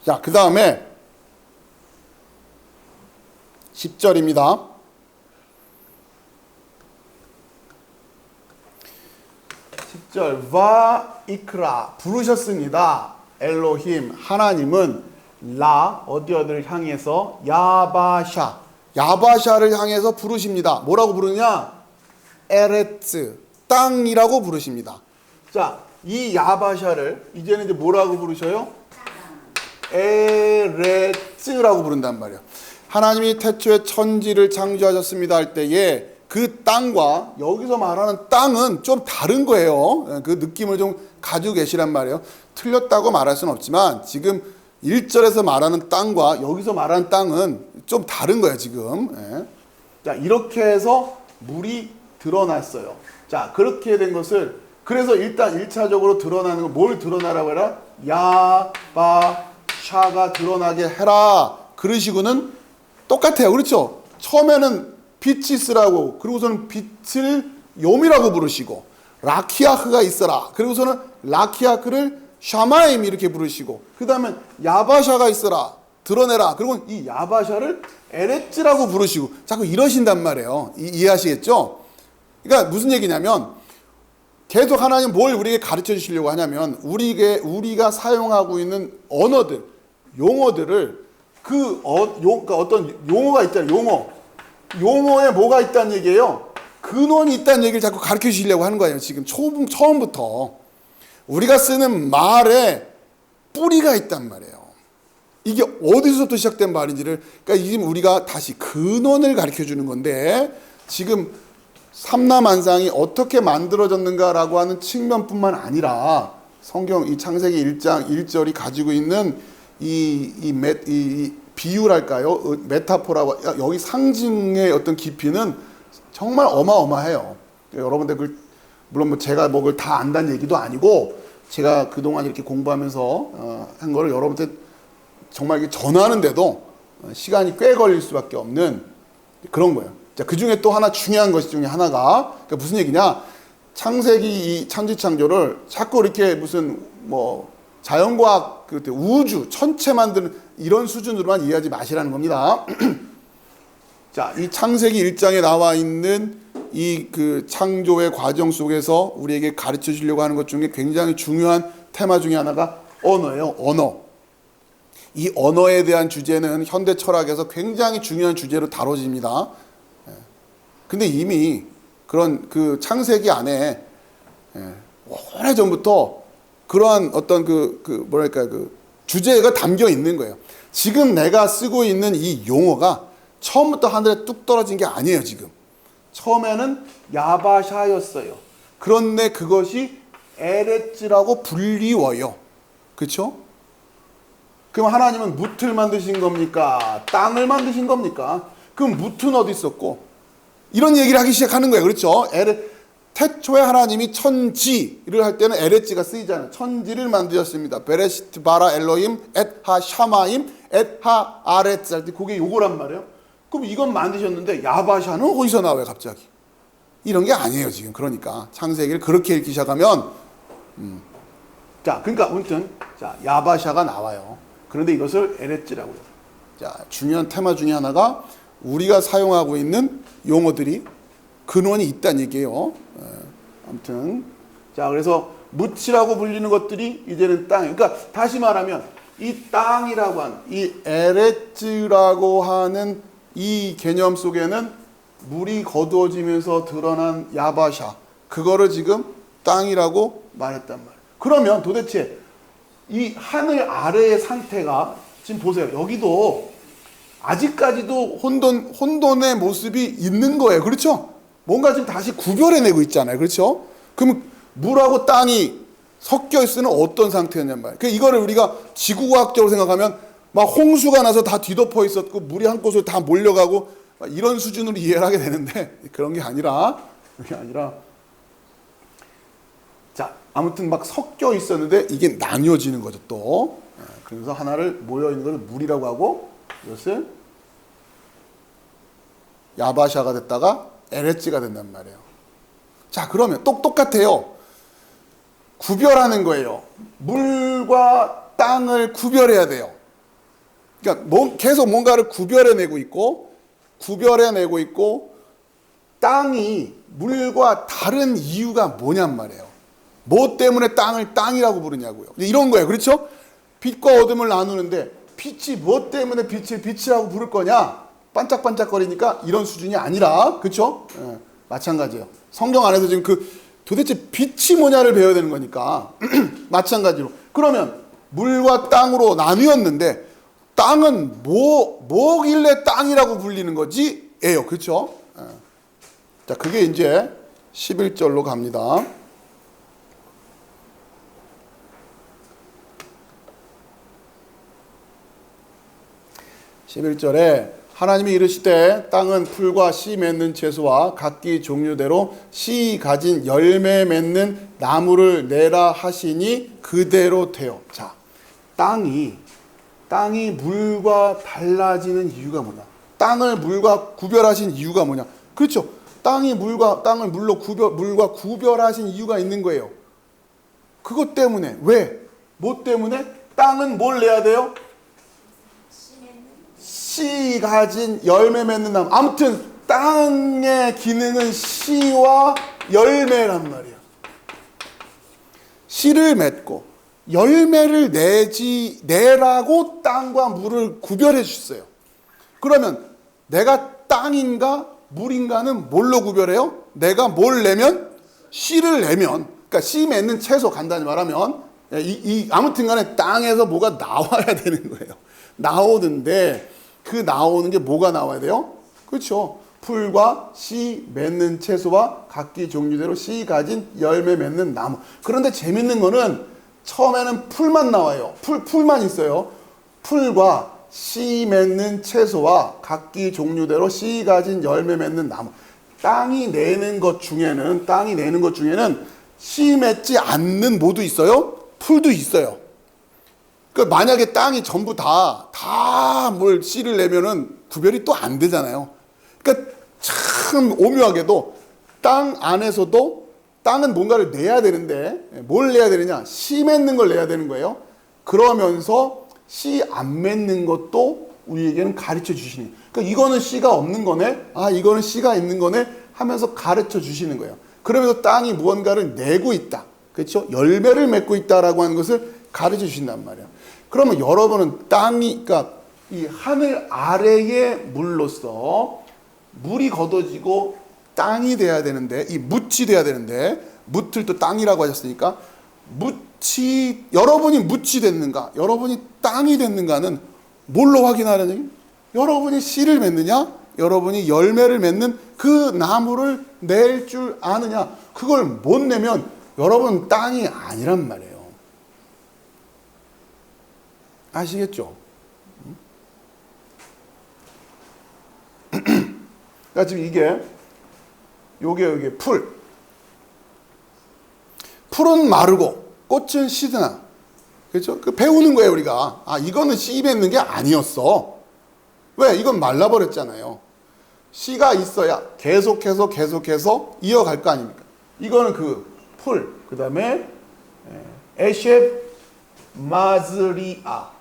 자, 그 다음에 10절입니다. 10절 와 이크라, 부르셨습니다. 엘로힘, 하나님은 라, 어디를 향해서? 야바샤를 향해서 부르십니다. 뭐라고 부르냐? 에레츠, 땅이라고 부르십니다. 자, 이 야바샤를 이제는 이제 뭐라고 부르셔요? 에레츠라고 부른단 말이에요. 하나님이 태초에 천지를 창조하셨습니다 할 때에 그 땅과 여기서 말하는 땅은 좀 다른 거예요. 그 느낌을 좀 가지고 계시란 말이에요. 틀렸다고 말할 수는 없지만 지금 1절에서 말하는 땅과 여기서 말하는 땅은 좀 다른 거예요, 지금. 예. 자, 이렇게 해서 물이 드러났어요. 자, 그렇게 된 것을, 그래서 일단 1차적으로 드러나는 거, 뭘 드러나라고 해라? 야바샤. 샤가 드러나게 해라. 그러시고는 똑같아요. 그렇죠? 처음에는 빛이 있으라고, 그리고서는 빛을 욤이라고 부르시고, 라키아흐가 있어라. 그리고서는 라키아흐를 샤마임 이렇게 부르시고, 그 다음에 야바샤가 있어라. 드러내라. 그리고 이 야바샤를 에레츠라고 부르시고, 자꾸 이러신단 말이에요. 이해하시겠죠? 그러니까 무슨 얘기냐면, 계속 하나님 뭘 우리에게 가르쳐 주시려고 하냐면, 우리가 사용하고 있는 언어들, 용어들을 그러니까 어떤 용어가 있잖아요. 용어에 뭐가 있다는 얘기예요? 근원이 있다는 얘기를 자꾸 가르쳐 주시려고 하는 거예요. 지금 처음부터. 우리가 쓰는 말에 뿌리가 있단 말이에요. 이게 어디서부터 시작된 말인지를, 그러니까 지금 우리가 다시 근원을 가르쳐 주는 건데, 지금 삼라만상이 어떻게 만들어졌는가라고 하는 측면뿐만 아니라 성경 이 창세기 1장 1절이 가지고 있는 이 비유랄까요? 메타포라고, 여기 상징의 어떤 깊이는 정말 어마어마해요. 여러분들 물론 뭐 제가 그걸 다 안다는 얘기도 아니고, 제가 그동안 이렇게 공부하면서 한 거를 여러분한테 정말 이렇게 전하는데도 시간이 꽤 걸릴 수밖에 없는 그런 거예요. 자, 그 중에 또 하나 중요한 것 중에 하나가, 그러니까 무슨 얘기냐? 창세기 이 천지창조를 자꾸 이렇게 무슨 뭐 자연과학, 우주 천체 만드는 이런 수준으로만 이해하지 마시라는 겁니다. 자, 이 창세기 1장에 나와 있는 이 그 창조의 과정 속에서 우리에게 가르쳐 주려고 하는 것 중에 굉장히 중요한 테마 중에 하나가 언어예요. 언어. 이 언어에 대한 주제는 현대 철학에서 굉장히 중요한 주제로 다뤄집니다. 근데 이미 그런 그 창세기 안에 오래전부터 그러한 어떤 뭐랄까 주제가 담겨 있는 거예요. 지금 내가 쓰고 있는 이 용어가 처음부터 하늘에 뚝 떨어진 게 아니에요. 지금 처음에는 야바샤였어요. 그런데 그것이 에레츠라고 불리워요. 그렇죠? 그럼 하나님은 무틀 만드신 겁니까? 땅을 만드신 겁니까? 그럼 무트는 어디 있었고? 이런 얘기를 하기 시작하는 거예요. 그렇죠? 태초에 하나님이 천지를 할 때는 에레츠가 쓰이잖아요. 천지를 만드셨습니다. 베레시트 바라 엘로힘 엣하 샤마임 엣하 아레츠 할 때 그게 요거란 말이에요. 그럼 이건 만드셨는데 야바샤는 어디서 나와요 갑자기? 이런 게 아니에요 지금. 그러니까 창세기를 그렇게 읽기 시작하면 자, 그러니까 아무튼 자, 야바샤가 나와요. 그런데 이것을 에레츠라고요. 자, 중요한 테마 중에 하나가 우리가 사용하고 있는 용어들이 근원이 있다는 얘기예요. 아무튼 자, 그래서 무치라고 불리는 것들이 이제는 땅. 그러니까 다시 말하면 이 땅이라고 하는 이 에레츠라고 하는 이 개념 속에는 물이 거두어지면서 드러난 야바샤, 그거를 지금 땅이라고 말했단 말이에요. 그러면 도대체 이 하늘 아래의 상태가 지금 보세요. 여기도 아직까지도 혼돈의 모습이 있는 거예요. 그렇죠? 뭔가 지금 다시 구별해내고 있잖아요. 그렇죠? 그럼 물하고 땅이 섞여 있으면 어떤 상태였냔 말이에요. 그러니까 이거를 우리가 지구과학적으로 생각하면 막 홍수가 나서 다 뒤덮어 있었고 물이 한 곳으로 다 몰려가고 이런 수준으로 이해를 하게 되는데 그런 게 아니라 자, 아무튼 막 섞여 있었는데 이게 나뉘어지는 거죠 또. 그래서 하나를 모여있는 것을 물이라고 하고 이것을 야바샤가 됐다가 에레츠가 된단 말이에요. 자, 그러면 똑같아요. 구별하는 거예요. 물과 땅을 구별해야 돼요. 그러니까 계속 뭔가를 구별해내고 있고 땅이 물과 다른 이유가 뭐냔 말이에요. 뭐 때문에 땅을 땅이라고 부르냐고요. 이런 거예요. 그렇죠? 빛과 어둠을 나누는데 빛이 뭐 때문에 빛을 빛이라고 부를 거냐? 반짝반짝거리니까 이런 수준이 아니라, 그렇죠? 마찬가지예요. 성경 안에서 지금 도대체 빛이 뭐냐를 배워야 되는 거니까 마찬가지로. 그러면 물과 땅으로 나뉘었는데 땅은 뭐길래 땅이라고 불리는 거지? 예요. 그렇죠? 자, 그게 이제 11절로 갑니다. 11절에 하나님이 이르시되 땅은 풀과 씨 맺는 채소와 각기 종류대로 씨 가진 열매 맺는 나무를 내라 하시니 그대로 되어. 자, 땅이 땅이 물과 달라지는 이유가 뭐냐? 땅을 물과 구별하신 이유가 뭐냐? 그렇죠. 땅을 물과 구별하신 이유가 있는 거예요. 그것 때문에. 왜? 뭐 때문에? 땅은 뭘 내야 돼요? 씨 가진 열매 맺는 나무. 아무튼 땅의 기능은 씨와 열매란 말이야. 씨를 맺고 열매를 내라고 땅과 물을 구별해 주셨어요. 그러면 내가 땅인가 물인가는 뭘로 구별해요? 내가 뭘 내면? 씨를 내면. 그러니까 씨 맺는 채소, 간단히 말하면 아무튼 간에 땅에서 뭐가 나와야 되는 거예요. 나오는데 그 나오는 게 뭐가 나와야 돼요? 그렇죠. 풀과 씨 맺는 채소와 각기 종류대로 씨 가진 열매 맺는 나무. 그런데 재밌는 거는 처음에는 풀만 나와요. 풀만 있어요. 풀과 씨 맺는 채소와 각기 종류대로 씨 가진 열매 맺는 나무. 땅이 내는 것 중에는 씨 맺지 않는 뭐도 있어요? 풀도 있어요. 그러니까 만약에 땅이 전부 다 뭘 씨를 내면은 구별이 또 안 되잖아요. 그러니까 참 오묘하게도 땅 안에서도 땅은 뭔가를 내야 되는데 뭘 내야 되느냐? 씨 맺는 걸 내야 되는 거예요. 그러면서 씨 안 맺는 것도 우리에게는 가르쳐 주시는 거예요. 그러니까 이거는 씨가 없는 거네. 이거는 씨가 있는 거네 하면서 가르쳐 주시는 거예요. 그러면서 땅이 무언가를 내고 있다. 그렇죠? 열매를 맺고 있다라고 하는 것을 가르쳐 주신단 말이에요. 그러면 여러분은 그러니까 이 하늘 아래의 물로서 물이 걷어지고 땅이 돼야 되는데, 이 묻이 돼야 되는데, 묻을 또 땅이라고 하셨으니까, 여러분이 묻이 됐는가, 여러분이 땅이 됐는가는 뭘로 확인하느냐? 여러분이 씨를 맺느냐? 여러분이 열매를 맺는 그 나무를 낼 줄 아느냐? 그걸 못 내면 여러분 땅이 아니란 말이에요. 아시겠죠? 그러니까 지금 요게 풀은 마르고 꽃은 시드나. 그렇죠? 배우는 거예요, 우리가. 이거는 씨 맺는 게 아니었어. 왜? 이건 말라버렸잖아요. 씨가 있어야 계속해서 이어갈 거 아닙니까? 이거는 그 다음에 에셰프 마즈리아.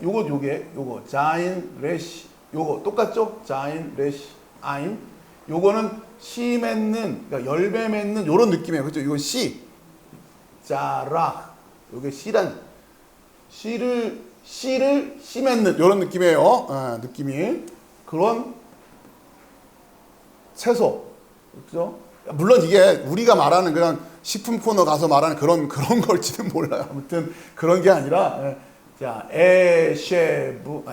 요거 자인 레시. 요거 똑같죠? 자인 레시 아인. 요거는 씨 맺는, 그러니까 열매 맺는 요런 느낌이에요. 그렇죠? 이건 씨. 자락. 요게 씨를 씨 맺는 요런 느낌이에요. 느낌이. 그런 채소. 그렇죠? 물론 이게 우리가 말하는 그냥 식품 코너 가서 말하는 그런 걸지는 몰라요. 아무튼 그런 게 아니라, 자, 에세브.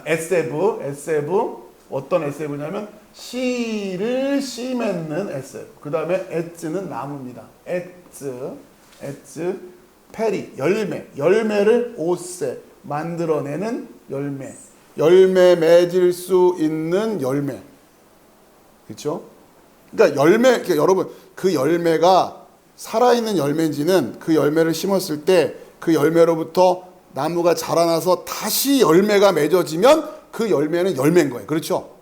어떤 에세브냐면 씨를 씨 맺는 에세브. 그 다음에 에츠는 나무입니다. 에츠 페리 열매를 오세 만들어내는 열매 맺을 수 있는 열매. 그렇죠? 그러니까 그러니까 여러분 그 열매가 살아있는 열매인지는 그 열매를 심었을 때 그 열매로부터 나무가 자라나서 다시 열매가 맺어지면 그 열매는 열매인 거예요. 그렇죠?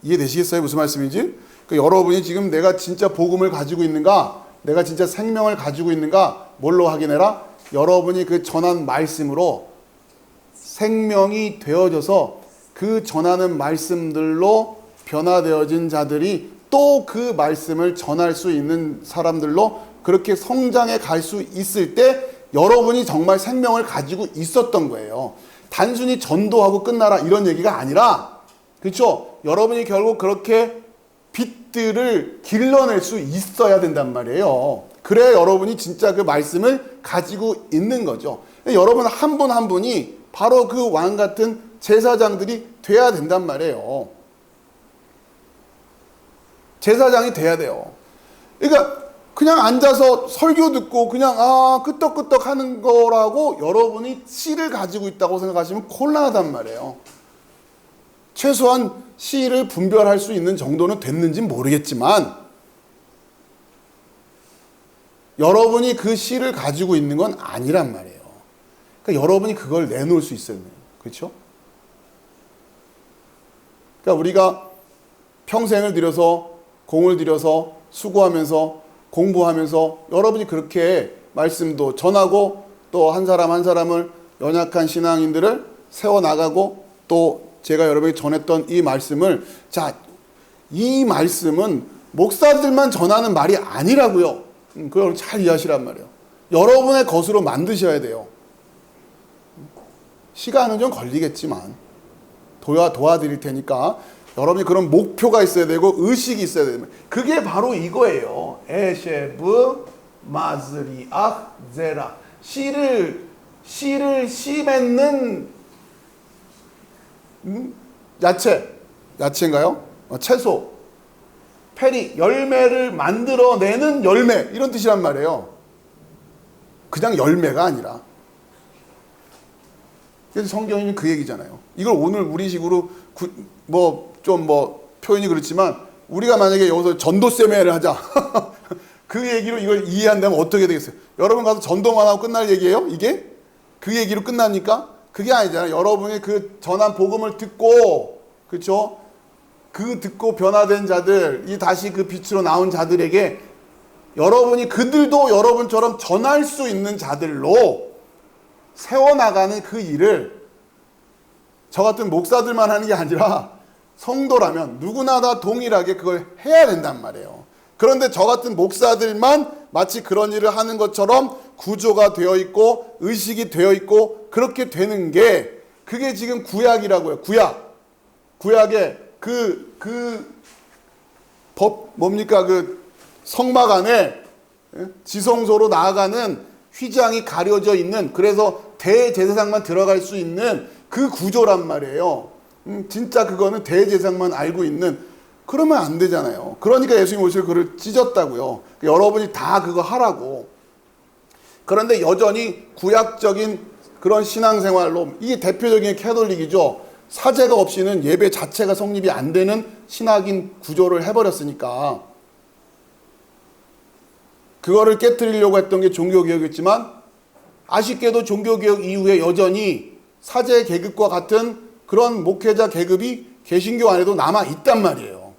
이해되시겠어요? 무슨 말씀인지? 그러니까 여러분이 지금 내가 진짜 복음을 가지고 있는가? 내가 진짜 생명을 가지고 있는가? 뭘로 확인해라? 여러분이 그 전한 말씀으로 생명이 되어져서 그 전하는 말씀들로 변화되어진 자들이 또 그 말씀을 전할 수 있는 사람들로 그렇게 성장해 갈 수 있을 때 여러분이 정말 생명을 가지고 있었던 거예요. 단순히 전도하고 끝나라 이런 얘기가 아니라, 그렇죠? 여러분이 결국 그렇게 빛들을 길러낼 수 있어야 된단 말이에요. 그래야 여러분이 진짜 그 말씀을 가지고 있는 거죠. 여러분 한 분 한 분이 바로 그 왕 같은 제사장들이 돼야 된단 말이에요. 제사장이 돼야 돼요. 그러니까 그냥 앉아서 설교 듣고 그냥 끄떡끄떡 하는 거라고 여러분이 씨를 가지고 있다고 생각하시면 곤란하단 말이에요. 최소한 씨를 분별할 수 있는 정도는 됐는지 모르겠지만 여러분이 그 씨를 가지고 있는 건 아니란 말이에요. 그러니까 여러분이 그걸 내놓을 수 있어야 돼요. 그렇죠? 그러니까 우리가 평생을 들여서 공을 들여서 수고하면서 공부하면서 여러분이 그렇게 말씀도 전하고 또 한 사람 한 사람을 연약한 신앙인들을 세워나가고 또 제가 여러분에게 전했던 이 말씀을 자, 이 말씀은 목사들만 전하는 말이 아니라고요. 그걸 잘 이해하시란 말이에요. 여러분의 것으로 만드셔야 돼요. 시간은 좀 걸리겠지만 도와드릴 테니까 여러분이 그런 목표가 있어야 되고 의식이 있어야 됩니다. 그게 바로 이거예요. 에셰브 마즈리아 제라. 씨를 씨 맺는 야채인가요? 채소. 페리 열매를 만들어내는 열매 이런 뜻이란 말이에요. 그냥 열매가 아니라. 그래서 성경이 그 얘기잖아요. 이걸 오늘 우리식으로 표현이 그렇지만 우리가 만약에 여기서 전도세미나를 하자. 그 얘기로 이걸 이해한다면 어떻게 되겠어요? 여러분 가서 전도만 하고 끝날 얘기예요? 이게? 그 얘기로 끝나니까? 그게 아니잖아요. 여러분이 그 전한 복음을 듣고, 그렇죠? 그 듣고 변화된 자들, 이 다시 그 빛으로 나온 자들에게 여러분이 그들도 여러분처럼 전할 수 있는 자들로 세워나가는 그 일을 저 같은 목사들만 하는 게 아니라 성도라면 누구나 다 동일하게 그걸 해야 된단 말이에요. 그런데 저 같은 목사들만 마치 그런 일을 하는 것처럼 구조가 되어 있고 의식이 되어 있고 그렇게 되는 게 그게 지금 구약이라고요. 구약의 뭡니까? 그 성막 안에 지성소로 나아가는 휘장이 가려져 있는 그래서 대제사장만 들어갈 수 있는 그 구조란 말이에요. 진짜 그거는 대제사장만 알고 있는 그러면 안 되잖아요. 그러니까 예수님 오실 그를 찢었다고요. 여러분이 다 그거 하라고. 그런데 여전히 구약적인 그런 신앙생활로 이게 대표적인 캐톨릭이죠. 사제가 없이는 예배 자체가 성립이 안 되는 신학인 구조를 해버렸으니까 그거를 깨트리려고 했던 게 종교개혁이었지만 아쉽게도 종교개혁 이후에 여전히 사제 계급과 같은 그런 목회자 계급이 개신교 안에도 남아있단 말이에요.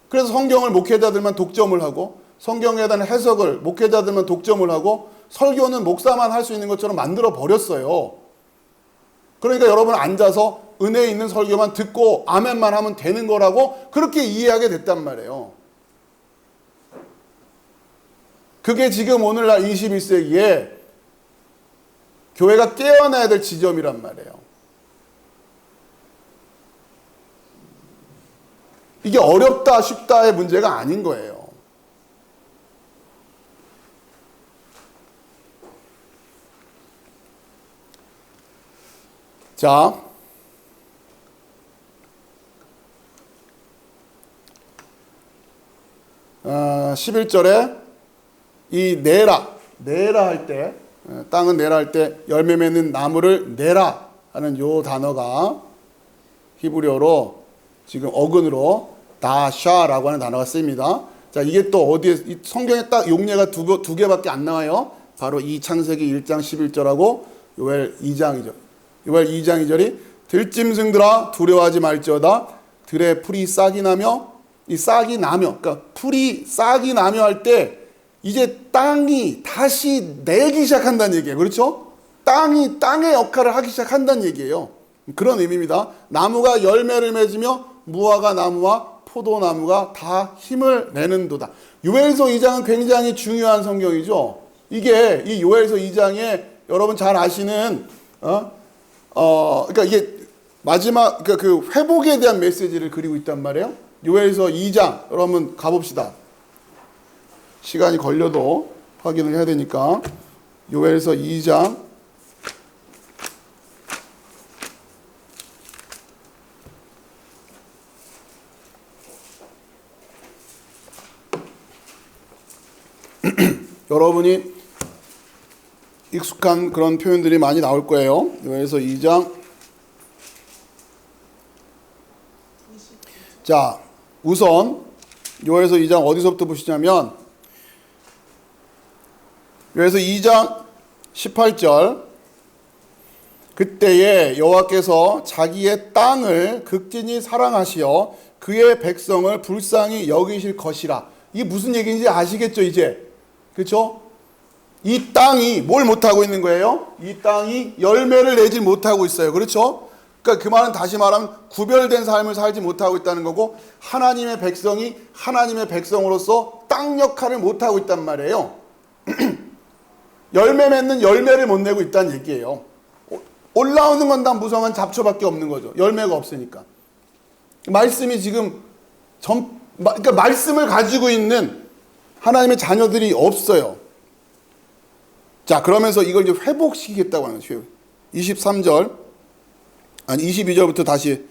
그래서 성경을 목회자들만 독점을 하고 성경에 대한 해석을 목회자들만 독점을 하고 설교는 목사만 할 수 있는 것처럼 만들어 버렸어요. 그러니까 여러분 앉아서 은혜 있는 설교만 듣고 아멘만 하면 되는 거라고 그렇게 이해하게 됐단 말이에요. 그게 지금 오늘날 21세기에 교회가 깨어나야 될 지점이란 말이에요. 이게 어렵다 쉽다의 문제가 아닌 거예요. 자, 11절에 이 내라 할 때, 땅은 내라 할 때 열매 맺는 나무를 내라 하는 요 단어가 히브리어로 지금 어근으로 다샤라고 하는 단어가 쓰입니다. 자, 이게 또 어디에 성경에 딱 용례가 두 개밖에 안 나와요. 바로 이 창세기 1장 11절하고 요엘 2장 2절이 들짐승들아 두려워하지 말지어다 들의 풀이 싹이 나며 이 싹이 나며 그러니까 풀이 싹이 나며 할 때 이제 땅이 다시 내기 시작한다는 얘기예요. 그렇죠? 땅이 땅의 역할을 하기 시작한다는 얘기예요. 그런 의미입니다. 나무가 열매를 맺으며 무화과 나무와 포도나무가 다 힘을 내는도다. 요엘서 2장은 굉장히 중요한 성경이죠. 이게 이 요엘서 2장에 여러분 잘 아시는 그러니까 이게 마지막 그러니까 그 회복에 대한 메시지를 그리고 있단 말이에요. 요엘서 2장 여러분 가봅시다. 시간이 걸려도 확인을 해야 되니까 요엘서 2장 여러분이 익숙한 그런 표현들이 많이 나올 거예요. 요엘서 2장. 자, 우선 요엘서 2장 어디서부터 보시냐면 요엘서 2장 18절 그때에 여호와께서 자기의 땅을 극진히 사랑하시어 그의 백성을 불쌍히 여기실 것이라. 이게 무슨 얘기인지 아시겠죠, 이제? 그렇죠? 이 땅이 뭘 못하고 있는 거예요? 이 땅이 열매를 내지 못하고 있어요. 그렇죠? 그러니까 그 말은 다시 말하면 구별된 삶을 살지 못하고 있다는 거고, 하나님의 백성이 하나님의 백성으로서 땅 역할을 못하고 있단 말이에요. 열매 맺는 열매를 못 내고 있다는 얘기예요. 올라오는 건 다 무성한 잡초밖에 없는 거죠. 열매가 없으니까. 말씀이 지금 그러니까 말씀을 가지고 있는 하나님의 자녀들이 없어요. 자, 그러면서 이걸 이제 회복시키겠다고 하는 거죠. 23절, 아니 22절부터 다시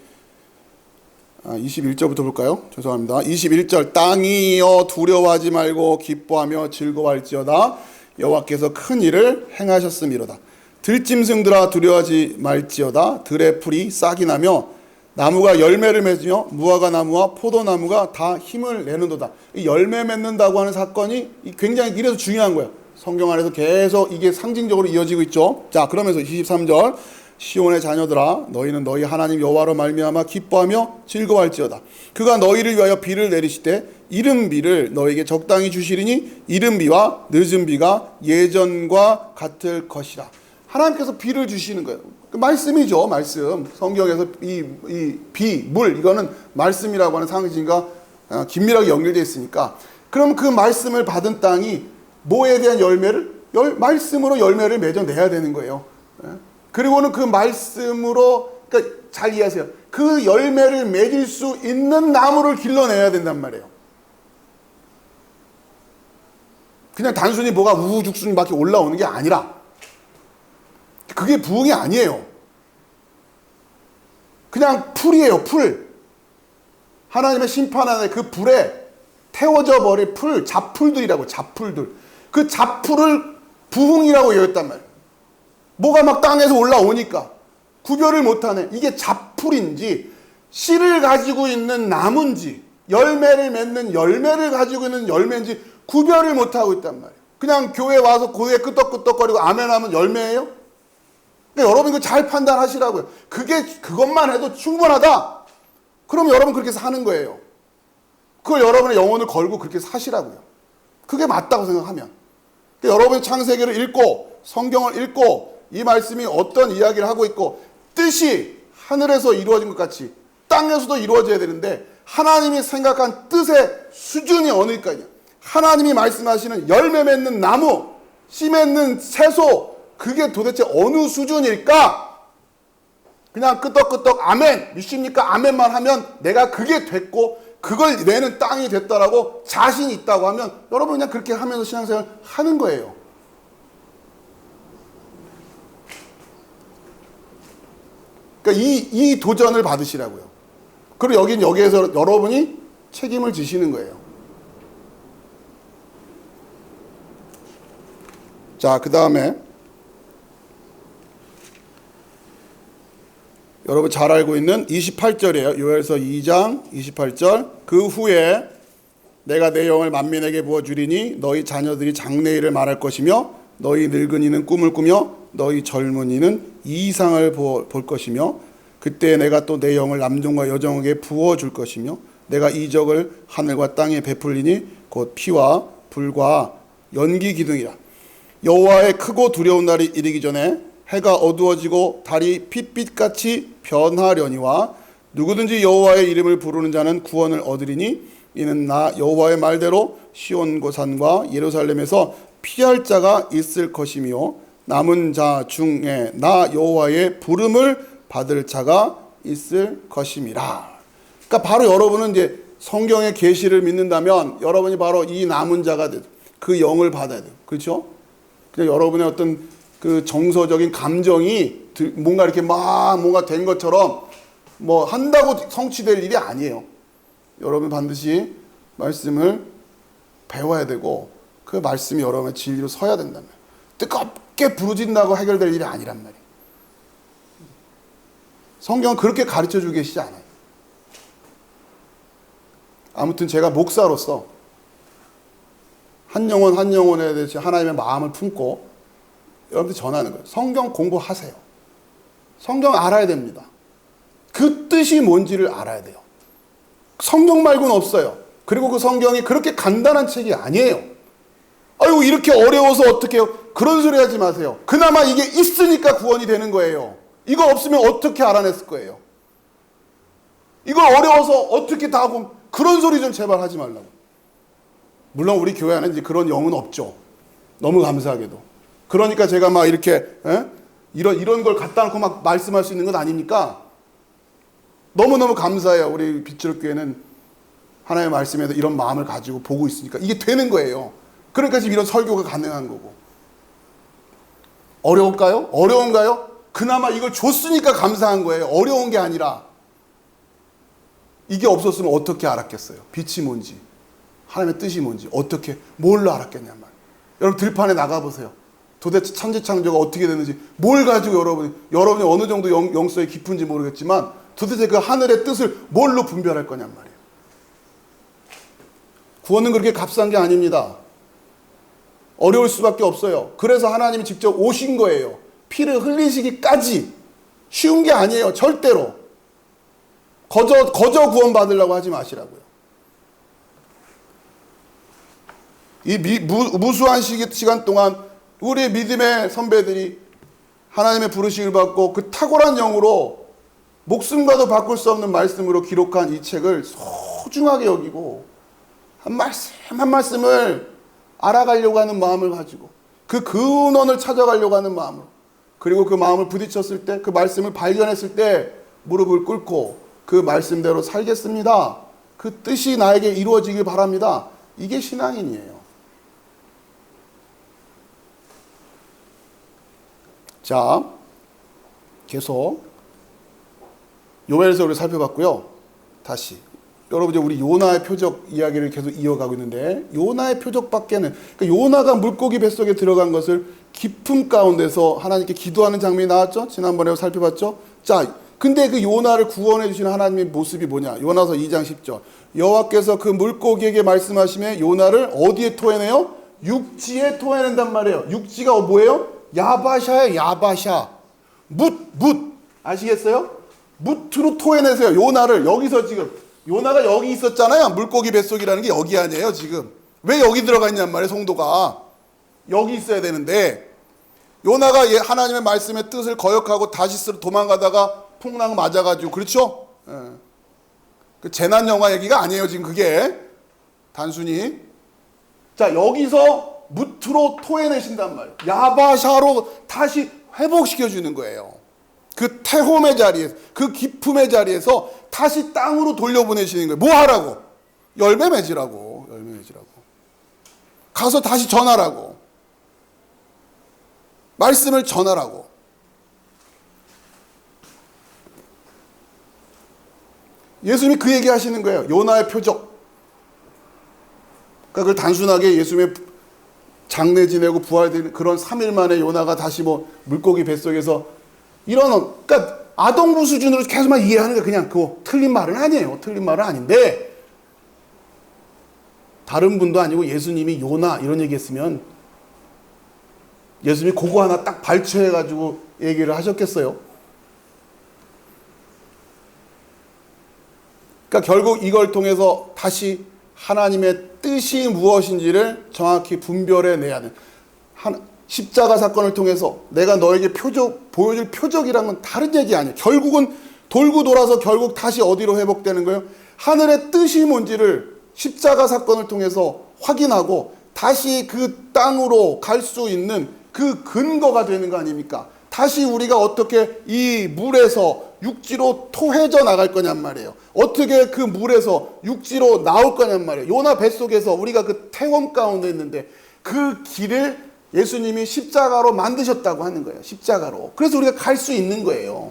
21절부터 볼까요? 죄송합니다. 21절, 땅이여 두려워하지 말고 기뻐하며 즐거워할지어다. 여호와께서 큰 일을 행하셨음이로다. 들짐승들아 두려워하지 말지어다. 들의 풀이 싹이 나며 나무가 열매를 맺으며 무화과 나무와 포도나무가 다 힘을 내는도다. 이 열매 맺는다고 하는 사건이 굉장히 이래서 중요한 거예요. 성경 안에서 계속 이게 상징적으로 이어지고 있죠. 자, 그러면서 23절, 시온의 자녀들아 너희는 너희 하나님 여호와로 말미암아 기뻐하며 즐거워할지어다. 그가 너희를 위하여 비를 내리시되 이른 비를 너희에게 적당히 주시리니 이른 비와 늦은 비가 예전과 같을 것이라. 하나님께서 비를 주시는 거예요. 말씀이죠, 말씀. 성경에서 이 비, 물, 이거는 말씀이라고 하는 상징과 긴밀하게 연결되어 있으니까, 그럼 그 말씀을 받은 땅이 뭐에 대한 열매를? 말씀으로 열매를 맺어내야 되는 거예요. 그리고는 그 말씀으로, 그러니까 잘 이해하세요. 그 열매를 맺을 수 있는 나무를 길러내야 된단 말이에요. 그냥 단순히 뭐가 우후죽순밖에 올라오는 게 아니라, 그게 부흥이 아니에요. 그냥 풀이에요, 풀. 하나님의 심판 안에 그 불에 태워져 버릴 풀, 잡풀들이라고, 잡풀들. 그 잡풀을 부흥이라고 여겼단 말이에요. 뭐가 막 땅에서 올라오니까 구별을 못하네. 이게 잡풀인지 씨를 가지고 있는 나무인지 열매를 맺는 열매를 가지고 있는 열매인지 구별을 못하고 있단 말이에요. 그냥 교회 와서 고개 끄덕끄덕거리고 아멘하면 열매예요? 그러니까 여러분 이거 잘 판단하시라고요. 그것만 해도 충분하다. 그럼 여러분 그렇게 사는 거예요. 그걸 여러분의 영혼을 걸고 그렇게 사시라고요. 그게 맞다고 생각하면. 그러니까 여러분이 창세기를 읽고 성경을 읽고 이 말씀이 어떤 이야기를 하고 있고 뜻이 하늘에서 이루어진 것 같이 땅에서도 이루어져야 되는데 하나님이 생각한 뜻의 수준이 어느까냐. 하나님이 말씀하시는 열매 맺는 나무, 씨 맺는 채소, 그게 도대체 어느 수준일까? 그냥 끄떡끄떡 아멘, 믿습니까? 아멘만 하면 내가 그게 됐고 그걸 내는 땅이 됐다라고 자신이 있다고 하면 여러분 그냥 그렇게 하면서 신앙생활 하는 거예요. 그러니까 이 도전을 받으시라고요. 그리고 여기에서 여러분이 책임을 지시는 거예요. 자, 그 다음에 여러분 잘 알고 있는 28절이에요. 요엘서 2장 28절. 그 후에 내가 내 영을 만민에게 부어주리니 너희 자녀들이 장래일을 말할 것이며 너희 늙은이는 꿈을 꾸며 너희 젊은이는 이상을 볼 것이며 그때 내가 또 내 영을 남종과 여종에게 부어줄 것이며 내가 이적을 하늘과 땅에 베풀리니 곧 피와 불과 연기 기둥이라. 여호와의 크고 두려운 날이 이르기 전에 해가 어두워지고 달이 핏빛같이 변하려니와 누구든지 여호와의 이름을 부르는 자는 구원을 얻으리니 이는 나 여호와의 말대로 시온 고산과 예루살렘에서 피할 자가 있을 것이며 남은 자 중에 나 여호와의 부름을 받을 자가 있을 것임이라. 그러니까 바로 여러분은 이제 성경의 계시를 믿는다면 여러분이 바로 이 남은 자가 돼요. 그 영을 받아야 돼요. 그렇죠? 그냥 여러분의 어떤 그 정서적인 감정이 뭔가 이렇게 막 뭔가 된 것처럼 뭐 한다고 성취될 일이 아니에요. 여러분 반드시 말씀을 배워야 되고 그 말씀이 여러분의 진리로 서야 된다면 뜨겁게 부르짖는다고 해결될 일이 아니란 말이에요. 성경은 그렇게 가르쳐주고 계시지 않아요. 아무튼 제가 목사로서 한 영혼 한 영혼에 대해서 하나님의 마음을 품고 여러분들 전하는 거예요. 성경 공부하세요. 성경 알아야 됩니다. 그 뜻이 뭔지를 알아야 돼요. 성경 말고는 없어요. 그리고 그 성경이 그렇게 간단한 책이 아니에요. 아이고 이렇게 어려워서 어떻게 해요? 그런 소리 하지 마세요. 그나마 이게 있으니까 구원이 되는 거예요. 이거 없으면 어떻게 알아냈을 거예요? 이거 어려워서 어떻게 다 하고 그런 소리 좀 제발 하지 말라고. 물론 우리 교회 안에 이제 그런 영은 없죠. 너무 감사하게도. 그러니까 제가 막 이렇게 이런 걸 갖다 놓고 막 말씀할 수 있는 건 아니니까 너무너무 감사해요. 우리 빛으로 교회는 하나님의 말씀에서 이런 마음을 가지고 보고 있으니까 이게 되는 거예요. 그러니까 지금 이런 설교가 가능한 거고. 어려울까요? 어려운가요? 그나마 이걸 줬으니까 감사한 거예요. 어려운 게 아니라. 이게 없었으면 어떻게 알았겠어요? 빛이 뭔지, 하나님의 뜻이 뭔지, 어떻게, 뭘로 알았겠냔 말이에요. 여러분 들판에 나가보세요. 도대체 천지창조가 어떻게 되는지, 뭘 가지고 여러분이 어느 정도 영성이 깊은지 모르겠지만 도대체 그 하늘의 뜻을 뭘로 분별할 거냔 말이에요. 구원은 그렇게 값싼 게 아닙니다. 어려울 수밖에 없어요. 그래서 하나님이 직접 오신 거예요. 피를 흘리시기까지. 쉬운 게 아니에요. 절대로. 거저 구원 받으려고 하지 마시라고요. 이 무수한 시간 동안 우리 믿음의 선배들이 하나님의 부르심을 받고 그 탁월한 영으로 목숨과도 바꿀 수 없는 말씀으로 기록한 이 책을 소중하게 여기고 한 말씀 한 말씀을 알아가려고 하는 마음을 가지고 그 근원을 찾아가려고 하는 마음으로, 그리고 그 마음을 부딪혔을 때, 그 말씀을 발견했을 때 무릎을 꿇고 그 말씀대로 살겠습니다. 그 뜻이 나에게 이루어지길 바랍니다. 이게 신앙인이에요. 자, 계속 요엘서 우리 살펴봤고요. 다시 여러분, 우리 요나의 표적 이야기를 계속 이어가고 있는데, 요나의 표적밖에는, 그러니까 요나가 물고기 뱃속에 들어간 것을 깊음 가운데서 하나님께 기도하는 장면이 나왔죠. 지난번에 살펴봤죠. 자, 근데 그 요나를 구원해 주시는 하나님의 모습이 뭐냐? 요나서 2장 10절. 여호와께서 그 물고기에게 말씀하시며 요나를 어디에 토해내요? 육지에 토해낸단 말이에요. 육지가 뭐예요? 야바샤예요. 야바샤. 뭇. 아시겠어요? 뭇으로 토해내세요. 요나를. 여기서 지금 요나가 여기 있었잖아요. 물고기 뱃속이라는 게 여기 아니에요. 지금 왜 여기 들어가 있냔 말이에요. 성도가 여기 있어야 되는데, 요나가 하나님의 말씀의 뜻을 거역하고 다시스로 도망가다가 풍랑 맞아가지고, 그렇죠? 그 재난 영화 얘기가 아니에요. 지금 그게 단순히. 자, 여기서 무트로 토해내신단 말이에요. 야바샤로 다시 회복시켜 주는 거예요. 그 태홈의 자리에서, 그 기품의 자리에서 다시 땅으로 돌려보내시는 거예요. 뭐 하라고? 열매 맺으라고. 가서 다시 전하라고. 말씀을 전하라고. 예수님이 그 얘기 하시는 거예요. 요나의 표적. 그러니까 그걸 단순하게 예수님의 장례 지내고 부활되는 그런 3일 만에 요나가 다시 뭐 물고기 뱃속에서 그러니까 아동부 수준으로 계속만 이해하는 게 그냥 그거 틀린 말은 아니에요. 틀린 말은 아닌데, 다른 분도 아니고 예수님이 요나 이런 얘기 했으면 예수님이 그거 하나 딱 발췌해가지고 얘기를 하셨겠어요? 그러니까 결국 이걸 통해서 다시 하나님의 뜻이 무엇인지를 정확히 분별해내야 돼. 십자가 사건을 통해서 내가 너에게 보여줄 표적이란 건 다른 얘기 아니에요. 결국은 돌고 돌아서 결국 다시 어디로 회복되는 거예요? 하늘의 뜻이 뭔지를 십자가 사건을 통해서 확인하고 다시 그 땅으로 갈 수 있는 그 근거가 되는 거 아닙니까? 다시 우리가 어떻게 이 물에서 육지로 토해져 나갈 거냔 말이에요. 어떻게 그 물에서 육지로 나올 거냔 말이에요. 요나 뱃속에서 우리가 그 태원 가운데 있는데 그 길을 예수님이 십자가로 만드셨다고 하는 거예요. 십자가로. 그래서 우리가 갈 수 있는 거예요.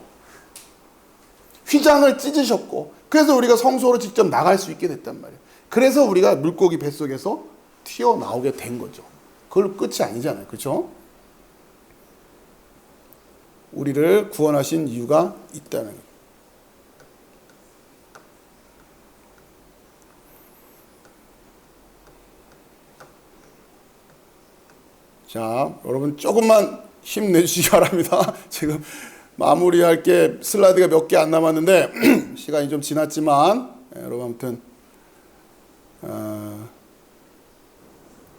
휘장을 찢으셨고, 그래서 우리가 성소로 직접 나갈 수 있게 됐단 말이에요. 그래서 우리가 물고기 뱃속에서 튀어나오게 된 거죠. 그걸 끝이 아니잖아요. 그렇죠? 우리를 구원하신 이유가 있다는 거예요. 자, 여러분 조금만 힘내주시기 바랍니다. 지금 마무리할 게 슬라이드가 몇 개 안 남았는데 시간이 좀 지났지만 여러분 아무튼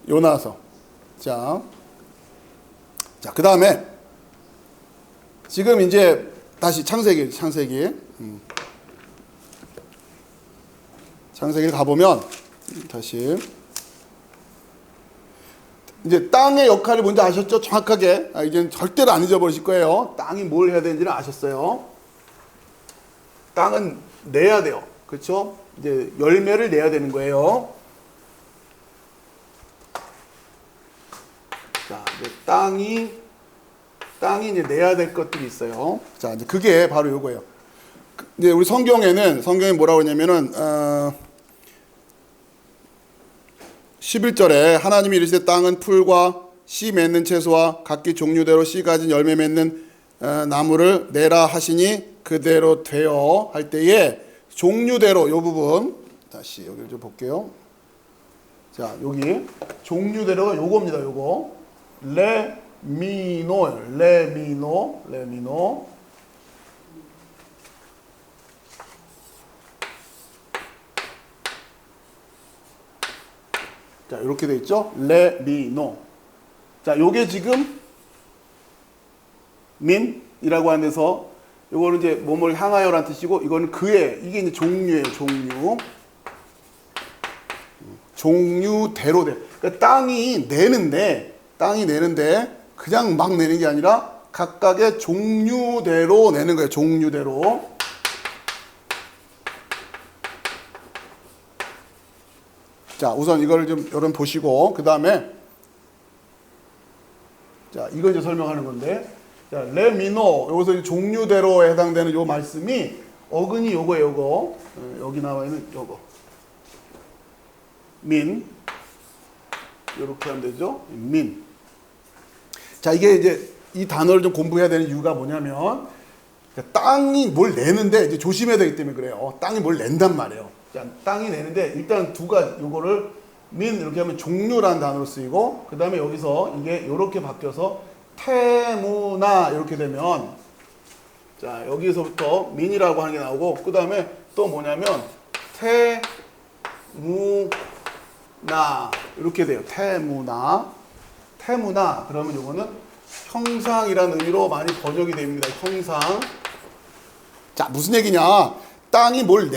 요나서 자 그 다음에 지금 이제 다시 창세기 가보면 다시 이제 땅의 역할을 먼저 아셨죠? 정확하게. 이제는 절대로 안 잊어버리실 거예요. 땅이 뭘 해야 되는지는 아셨어요. 땅은 내야 돼요. 그렇죠? 이제 열매를 내야 되는 거예요. 자, 이제 땅이 이제 내야 될 것들이 있어요. 자, 이제 그게 바로 요거예요. 이제 우리 성경에 뭐라고 하냐면은 11절에 하나님이 이르시되 땅은 풀과 씨 맺는 채소와 각기 종류대로 씨 가진 열매 맺는 나무를 내라 하시니 그대로 되어 할 때에 종류대로 요 부분 다시 여기를 좀 볼게요. 자, 여기 종류대로가 요겁니다. 요거 레미노 자, 이렇게 돼 있죠? 레미노. 자, 요게 지금 민이라고 하는 데서 요거는 이제 뭐뭘 향하여라는 뜻이고 이거는 이게 이제 종류예요, 종류대로 돼. 그러니까 땅이 내는데 그냥 막 내는 게 아니라 각각의 종류대로 내는 거예요, 종류대로. 자, 우선 이거를 좀 여러분 보시고 그 다음에 자, 이거 이제 설명하는 건데 자, 레미노 여기서 종류대로에 해당되는 요 말씀이 어근이 요거예요. 요거 여기 나와 있는 요거 민 이렇게 하면 되죠. 민. 자, 이게 이제 이 단어를 좀 공부해야 되는 이유가 뭐냐면 땅이 뭘 내는데 이제 조심해야 되기 때문에 그래요. 땅이 뭘 낸단 말이에요. 자, 땅이 내는데 일단 두 가지 요거를 민 이렇게 하면 종류라는 단어로 쓰이고 그 다음에 여기서 이게 이렇게 바뀌어서 태무나 이렇게 되면 자, 여기서부터 민이라고 하는 게 나오고 그 다음에 또 뭐냐면 태무나 이렇게 돼요. 태무나 그러면 요거는 형상이라는 의미로 많이 번역이 됩니다. 형상. 자, 무슨 얘기냐? 땅이 뭘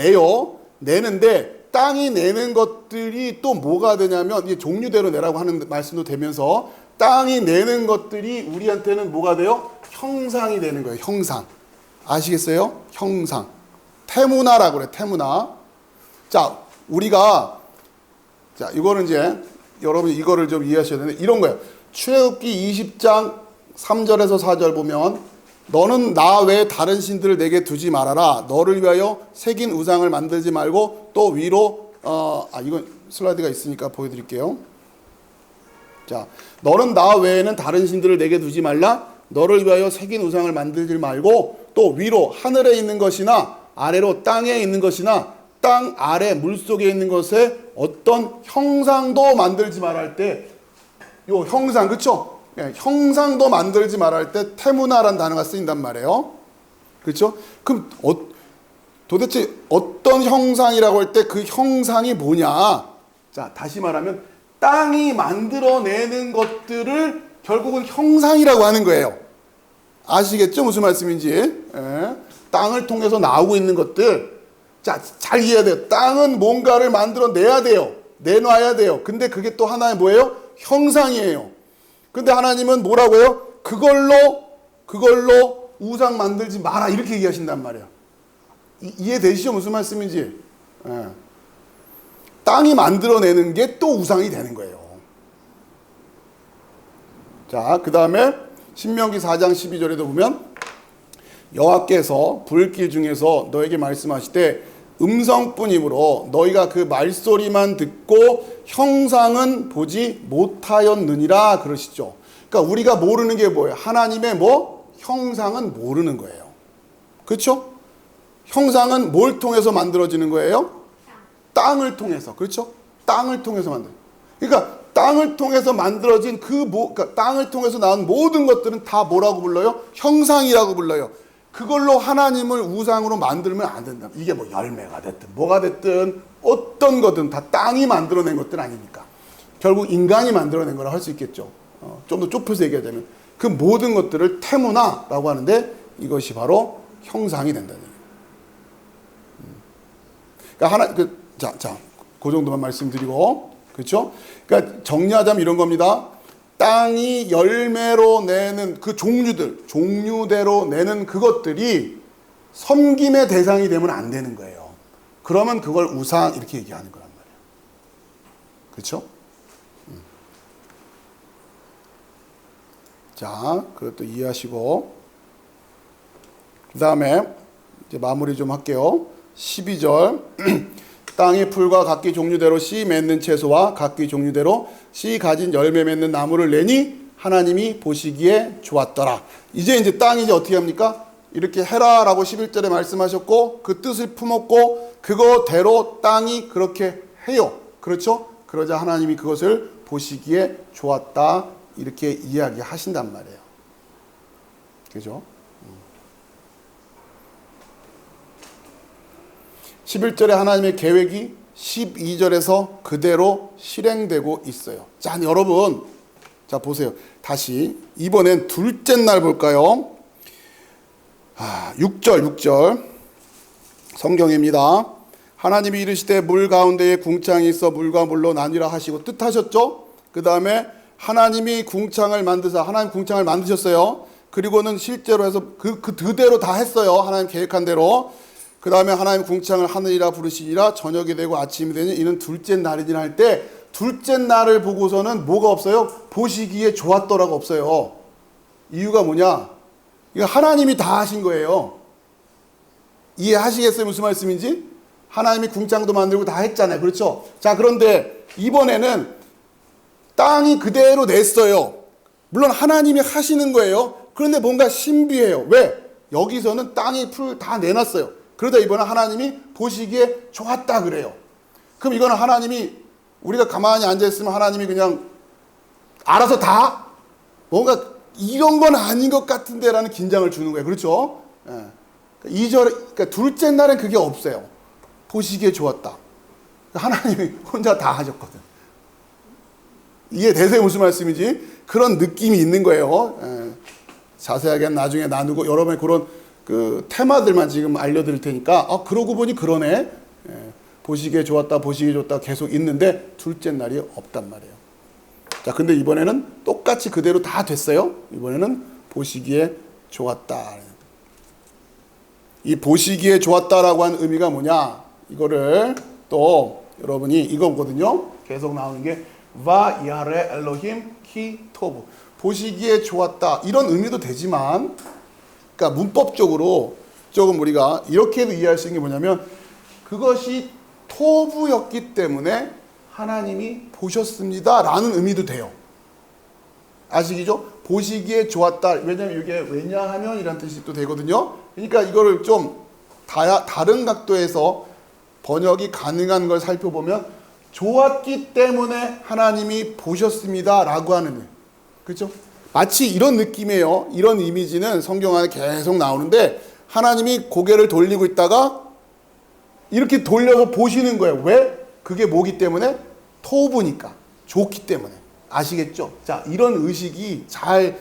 내는데 땅이 내는 것들이 또 뭐가 되냐면 이게 종류대로 내라고 하는 말씀도 되면서 땅이 내는 것들이 우리한테는 뭐가 돼요? 형상이 되는 거예요. 형상. 아시겠어요? 형상. 태무나라고 그래. 태무나. 자, 우리가 자, 이거는 이제 여러분이 이거를 좀 이해하셔야 되는데 이런 거예요. 출애굽기 20장 3절에서 4절 보면 너는 나 외에 다른 신들을 내게 두지 말아라. 너를 위하여 새긴 우상을 만들지 말고 또 위로 이건 슬라이드가 있으니까 보여드릴게요. 자, 너는 나 외에는 다른 신들을 내게 두지 말라. 너를 위하여 새긴 우상을 만들지 말고 또 위로 하늘에 있는 것이나 아래로 땅에 있는 것이나 땅 아래 물속에 있는 것에 어떤 형상도 만들지 말아 할 때 요 형상 그렇죠? 네, 형상도 만들지 말아 할 때 태무나라는 단어가 쓰인단 말이에요. 그렇죠? 그럼 도대체 어떤 형상이라고 할 때 그 형상이 뭐냐? 자, 다시 말하면 땅이 만들어내는 것들을 결국은 형상이라고 하는 거예요. 아시겠죠? 무슨 말씀인지. 예. 땅을 통해서 나오고 있는 것들. 자, 잘 이해해야 돼요. 땅은 뭔가를 만들어내야 돼요. 내놔야 돼요. 근데 그게 또 하나의 뭐예요? 형상이에요. 근데 하나님은 뭐라고 해요? 그걸로 우상 만들지 마라. 이렇게 얘기하신단 말이에요. 이해되시죠? 무슨 말씀인지. 예. 땅이 만들어내는 게 또 우상이 되는 거예요. 자, 그 다음에 신명기 4장 12절에도 보면 여호와께서 불길 중에서 너에게 말씀하시되 음성뿐이므로 너희가 그 말소리만 듣고 형상은 보지 못하였느니라 그러시죠. 그러니까 우리가 모르는 게 뭐예요? 하나님의 형상은 모르는 거예요. 그렇죠? 형상은 뭘 통해서 만들어지는 거예요? 땅을 통해서. 그렇죠? 땅을 통해서 만들. 그러니까 땅을 통해서 만들어진 그러니까 땅을 통해서 나온 모든 것들은 다 뭐라고 불러요? 형상이라고 불러요. 그걸로 하나님을 우상으로 만들면 안 된다. 이게 뭐 열매가 됐든 뭐가 됐든 어떤 거든 다 땅이 만들어낸 것들 아닙니까? 결국 인간이 만들어낸 거라 할 수 있겠죠. 좀 더 좁혀서 얘기하자면 그 모든 것들을 태문화라고 하는데 이것이 바로 형상이 된다는 얘기예요. 그러니까 그 정도만 말씀드리고, 그렇죠? 그러니까 정리하자면 이런 겁니다. 땅이 열매로 내는 그 종류대로 내는 그것들이 섬김의 대상이 되면 안 되는 거예요. 그러면 그걸 우상 이렇게 얘기하는 거란 말이에요. 그렇죠? 자, 그것도 이해하시고, 그 다음에 이제 마무리 좀 할게요. 12절. 땅이 풀과 각기 종류대로 씨 맺는 채소와 각기 종류대로 씨 가진 열매 맺는 나무를 내니 하나님이 보시기에 좋았더라. 이제 땅이 이제 어떻게 합니까? 이렇게 해라라고 11절에 말씀하셨고, 그 뜻을 품었고, 그거대로 땅이 그렇게 해요. 그렇죠? 그러자 하나님이 그것을 보시기에 좋았다. 이렇게 이야기하신단 말이에요. 그죠? 11절에 하나님의 계획이 12절에서 그대로 실행되고 있어요. 자, 여러분, 자 보세요. 다시 이번엔 둘째 날 볼까요? 6절 성경입니다. 하나님이 이르시되 물 가운데에 궁창이 있어 물과 물로 나뉘라 하시고 뜻하셨죠? 그 다음에 하나님이 궁창을 만드사, 하나님 궁창을 만드셨어요. 그리고는 실제로 해서 그대로 다 했어요. 하나님 계획한 대로. 그 다음에 하나님 궁창을 하늘이라 부르시니라. 저녁이 되고 아침이 되니 이는 둘째 날이니라 할 때, 둘째 날을 보고서는 뭐가 없어요? 보시기에 좋았더라고 없어요. 이유가 뭐냐? 이거 하나님이 다 하신 거예요. 이해하시겠어요? 무슨 말씀인지? 하나님이 궁창도 만들고 다 했잖아요. 그렇죠? 자, 그런데 이번에는 땅이 그대로 냈어요. 물론 하나님이 하시는 거예요. 그런데 뭔가 신비해요. 왜? 여기서는 땅이 풀 다 내놨어요. 그러다 이번에 하나님이 보시기에 좋았다 그래요. 그럼 이거는 하나님이, 우리가 가만히 앉아있으면 하나님이 그냥 알아서 다 뭔가 이런 건 아닌 것 같은데 라는 긴장을 주는 거예요. 그렇죠? 예. 2절, 그러니까 둘째 날엔 그게 없어요. 보시기에 좋았다. 하나님이 혼자 다 하셨거든. 이게 대세에 무슨 말씀인지 그런 느낌이 있는 거예요. 예. 자세하게 나중에 나누고 여러분의 그런 그 테마들만 지금 알려드릴 테니까, 그러고 보니 그러네. 예. 보시기에 좋았다, 보시기에 좋다 계속 있는데 둘째 날이 없단 말이에요. 자, 근데 이번에는 똑같이 그대로 다 됐어요. 이번에는 보시기에 좋았다. 이 보시기에 좋았다라고 하는 의미가 뭐냐? 이거를 또 여러분이 이거거든요. 계속 나오는 게 바 야레 엘로힘 키 토브. 보시기에 좋았다. 이런 의미도 되지만, 그러니까 문법적으로 조금 우리가 이렇게도 이해할 수 있는 게 뭐냐면, 그것이 토부였기 때문에 하나님이 보셨습니다 라는 의미도 돼요. 아시겠죠? 보시기에 좋았다. 왜냐면 이게 왜냐하면 이란 뜻이 또 되거든요. 그러니까 이거를 좀 다른 각도에서 번역이 가능한 걸 살펴보면 좋았기 때문에 하나님이 보셨습니다 라고 하는, 그렇죠? 마치 이런 느낌이에요. 이런 이미지는 성경 안에 계속 나오는데, 하나님이 고개를 돌리고 있다가 이렇게 돌려서 보시는 거예요. 왜? 그게 뭐기 때문에? 토부니까. 좋기 때문에. 아시겠죠? 자, 이런 의식이 잘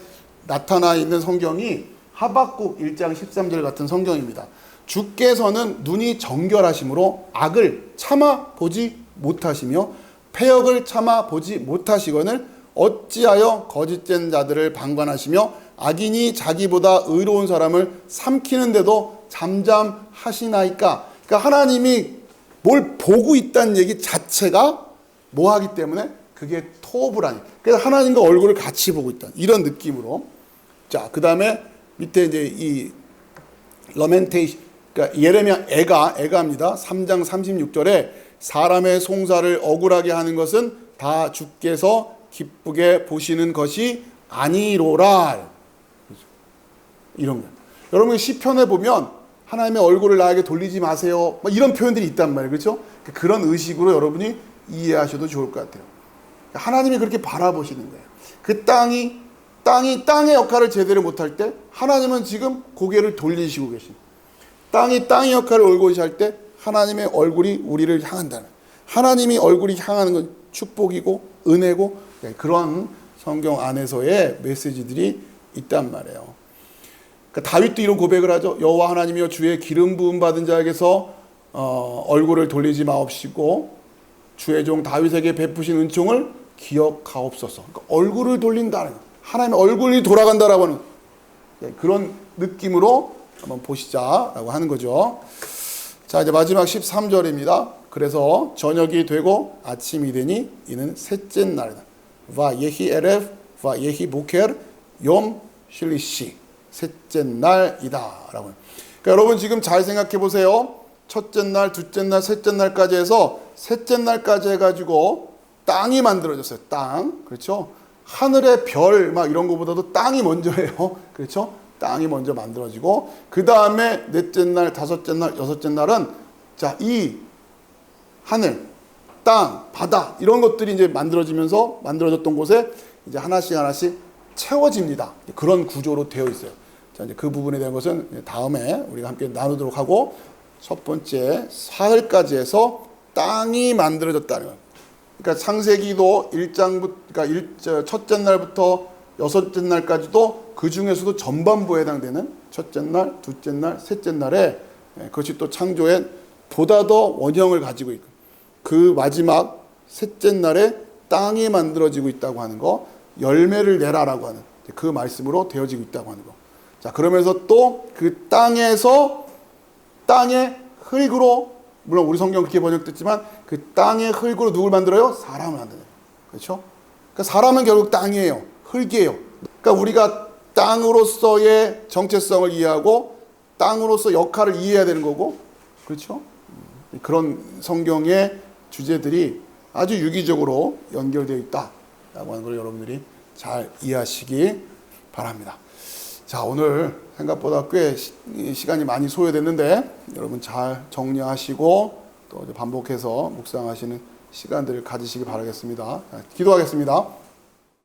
나타나 있는 성경이 하박국 1장 13절 같은 성경입니다. 주께서는 눈이 정결하심으로 악을 참아 보지 못하시며 패역을 참아 보지 못하시거늘 어찌하여 거짓된 자들을 방관하시며 악인이 자기보다 의로운 사람을 삼키는데도 잠잠하시나이까. 그러니까 하나님이 뭘 보고 있다는 얘기 자체가 뭐 하기 때문에? 그게 토부라니. 그래서 하나님과 얼굴을 같이 보고 있다. 이런 느낌으로. 자, 그 다음에 밑에 이제 이 러멘테이션, 그러니까 예레미야 애가입니다. 3장 36절에 사람의 송사를 억울하게 하는 것은 다 주께서 기쁘게 보시는 것이 아니로라. 이런 거. 여러분 시편에 보면 하나님의 얼굴을 나에게 돌리지 마세요. 이런 표현들이 있단 말이에요. 그렇죠? 그런 의식으로 여러분이 이해하셔도 좋을 것 같아요. 하나님이 그렇게 바라보시는 거예요. 그 땅이 땅이 땅의 역할을 제대로 못할 때 하나님은 지금 고개를 돌리시고 계십니다. 땅이 땅의 역할을 올곧이 할 때 하나님의 얼굴이 우리를 향한다는, 하나님이 얼굴이 향하는 건 축복이고 은혜고, 그런 성경 안에서의 메시지들이 있단 말이에요. 그러니까 다윗도 이런 고백을 하죠. 여호와 하나님이여 주의 기름 부음 받은 자에게서 얼굴을 돌리지 마옵시고 주의 종 다윗에게 베푸신 은총을 기억하옵소서. 그러니까 얼굴을 돌린다는, 하나님의 얼굴이 돌아간다라고 하는 그런 느낌으로 한번 보시자라고 하는 거죠. 자, 이제 마지막 13절입니다. 그래서 저녁이 되고 아침이 되니 이는 셋째 날이다. 와 예히 에레프 와 예히 보켈 욤 실리시, 셋째 날이다 라고. 그러니까 여러분 지금 잘 생각해 보세요. 첫째 날, 둘째 날, 셋째 날까지 해서 셋째 날까지 해가지고 땅이 만들어졌어요. 땅, 그렇죠? 하늘의 별 막 이런 거보다도 땅이 먼저예요. 그렇죠? 땅이 먼저 만들어지고 그 다음에 넷째 날, 다섯째 날, 여섯째 날은 자, 이 하늘, 땅, 바다 이런 것들이 이제 만들어지면서 만들어졌던 곳에 이제 하나씩 하나씩 채워집니다. 그런 구조로 되어 있어요. 자, 이제 그 부분에 대한 것은 다음에 우리가 함께 나누도록 하고, 첫 번째 사흘까지 해서 땅이 만들어졌다는 거예요. 그러니까 창세기도 1장부터, 그러니까 첫째 날부터 여섯째 날까지도 그 중에서도 전반부에 해당되는 첫째 날, 둘째 날, 셋째 날에 그것이 또 창조의 보다 더 원형을 가지고 있고, 그 마지막 셋째 날에 땅이 만들어지고 있다고 하는 거, 열매를 내라라고 하는 그 말씀으로 되어지고 있다고 하는 거. 자, 그러면서 또 그 땅에서 땅의 흙으로, 물론 우리 성경 그렇게 번역됐지만 그 땅의 흙으로 누굴 만들어요? 사람을 만드는 거예요. 그렇죠? 그러니까 사람은 결국 땅이에요. 흙이에요. 그러니까 우리가 땅으로서의 정체성을 이해하고 땅으로서 역할을 이해해야 되는 거고, 그렇죠? 그런 성경의 주제들이 아주 유기적으로 연결되어 있다라고 하는 걸 여러분들이 잘 이해하시기 바랍니다. 자, 오늘 생각보다 꽤 시간이 많이 소요됐는데 여러분 잘 정리하시고 또 반복해서 묵상하시는 시간들을 가지시기 바라겠습니다. 기도하겠습니다.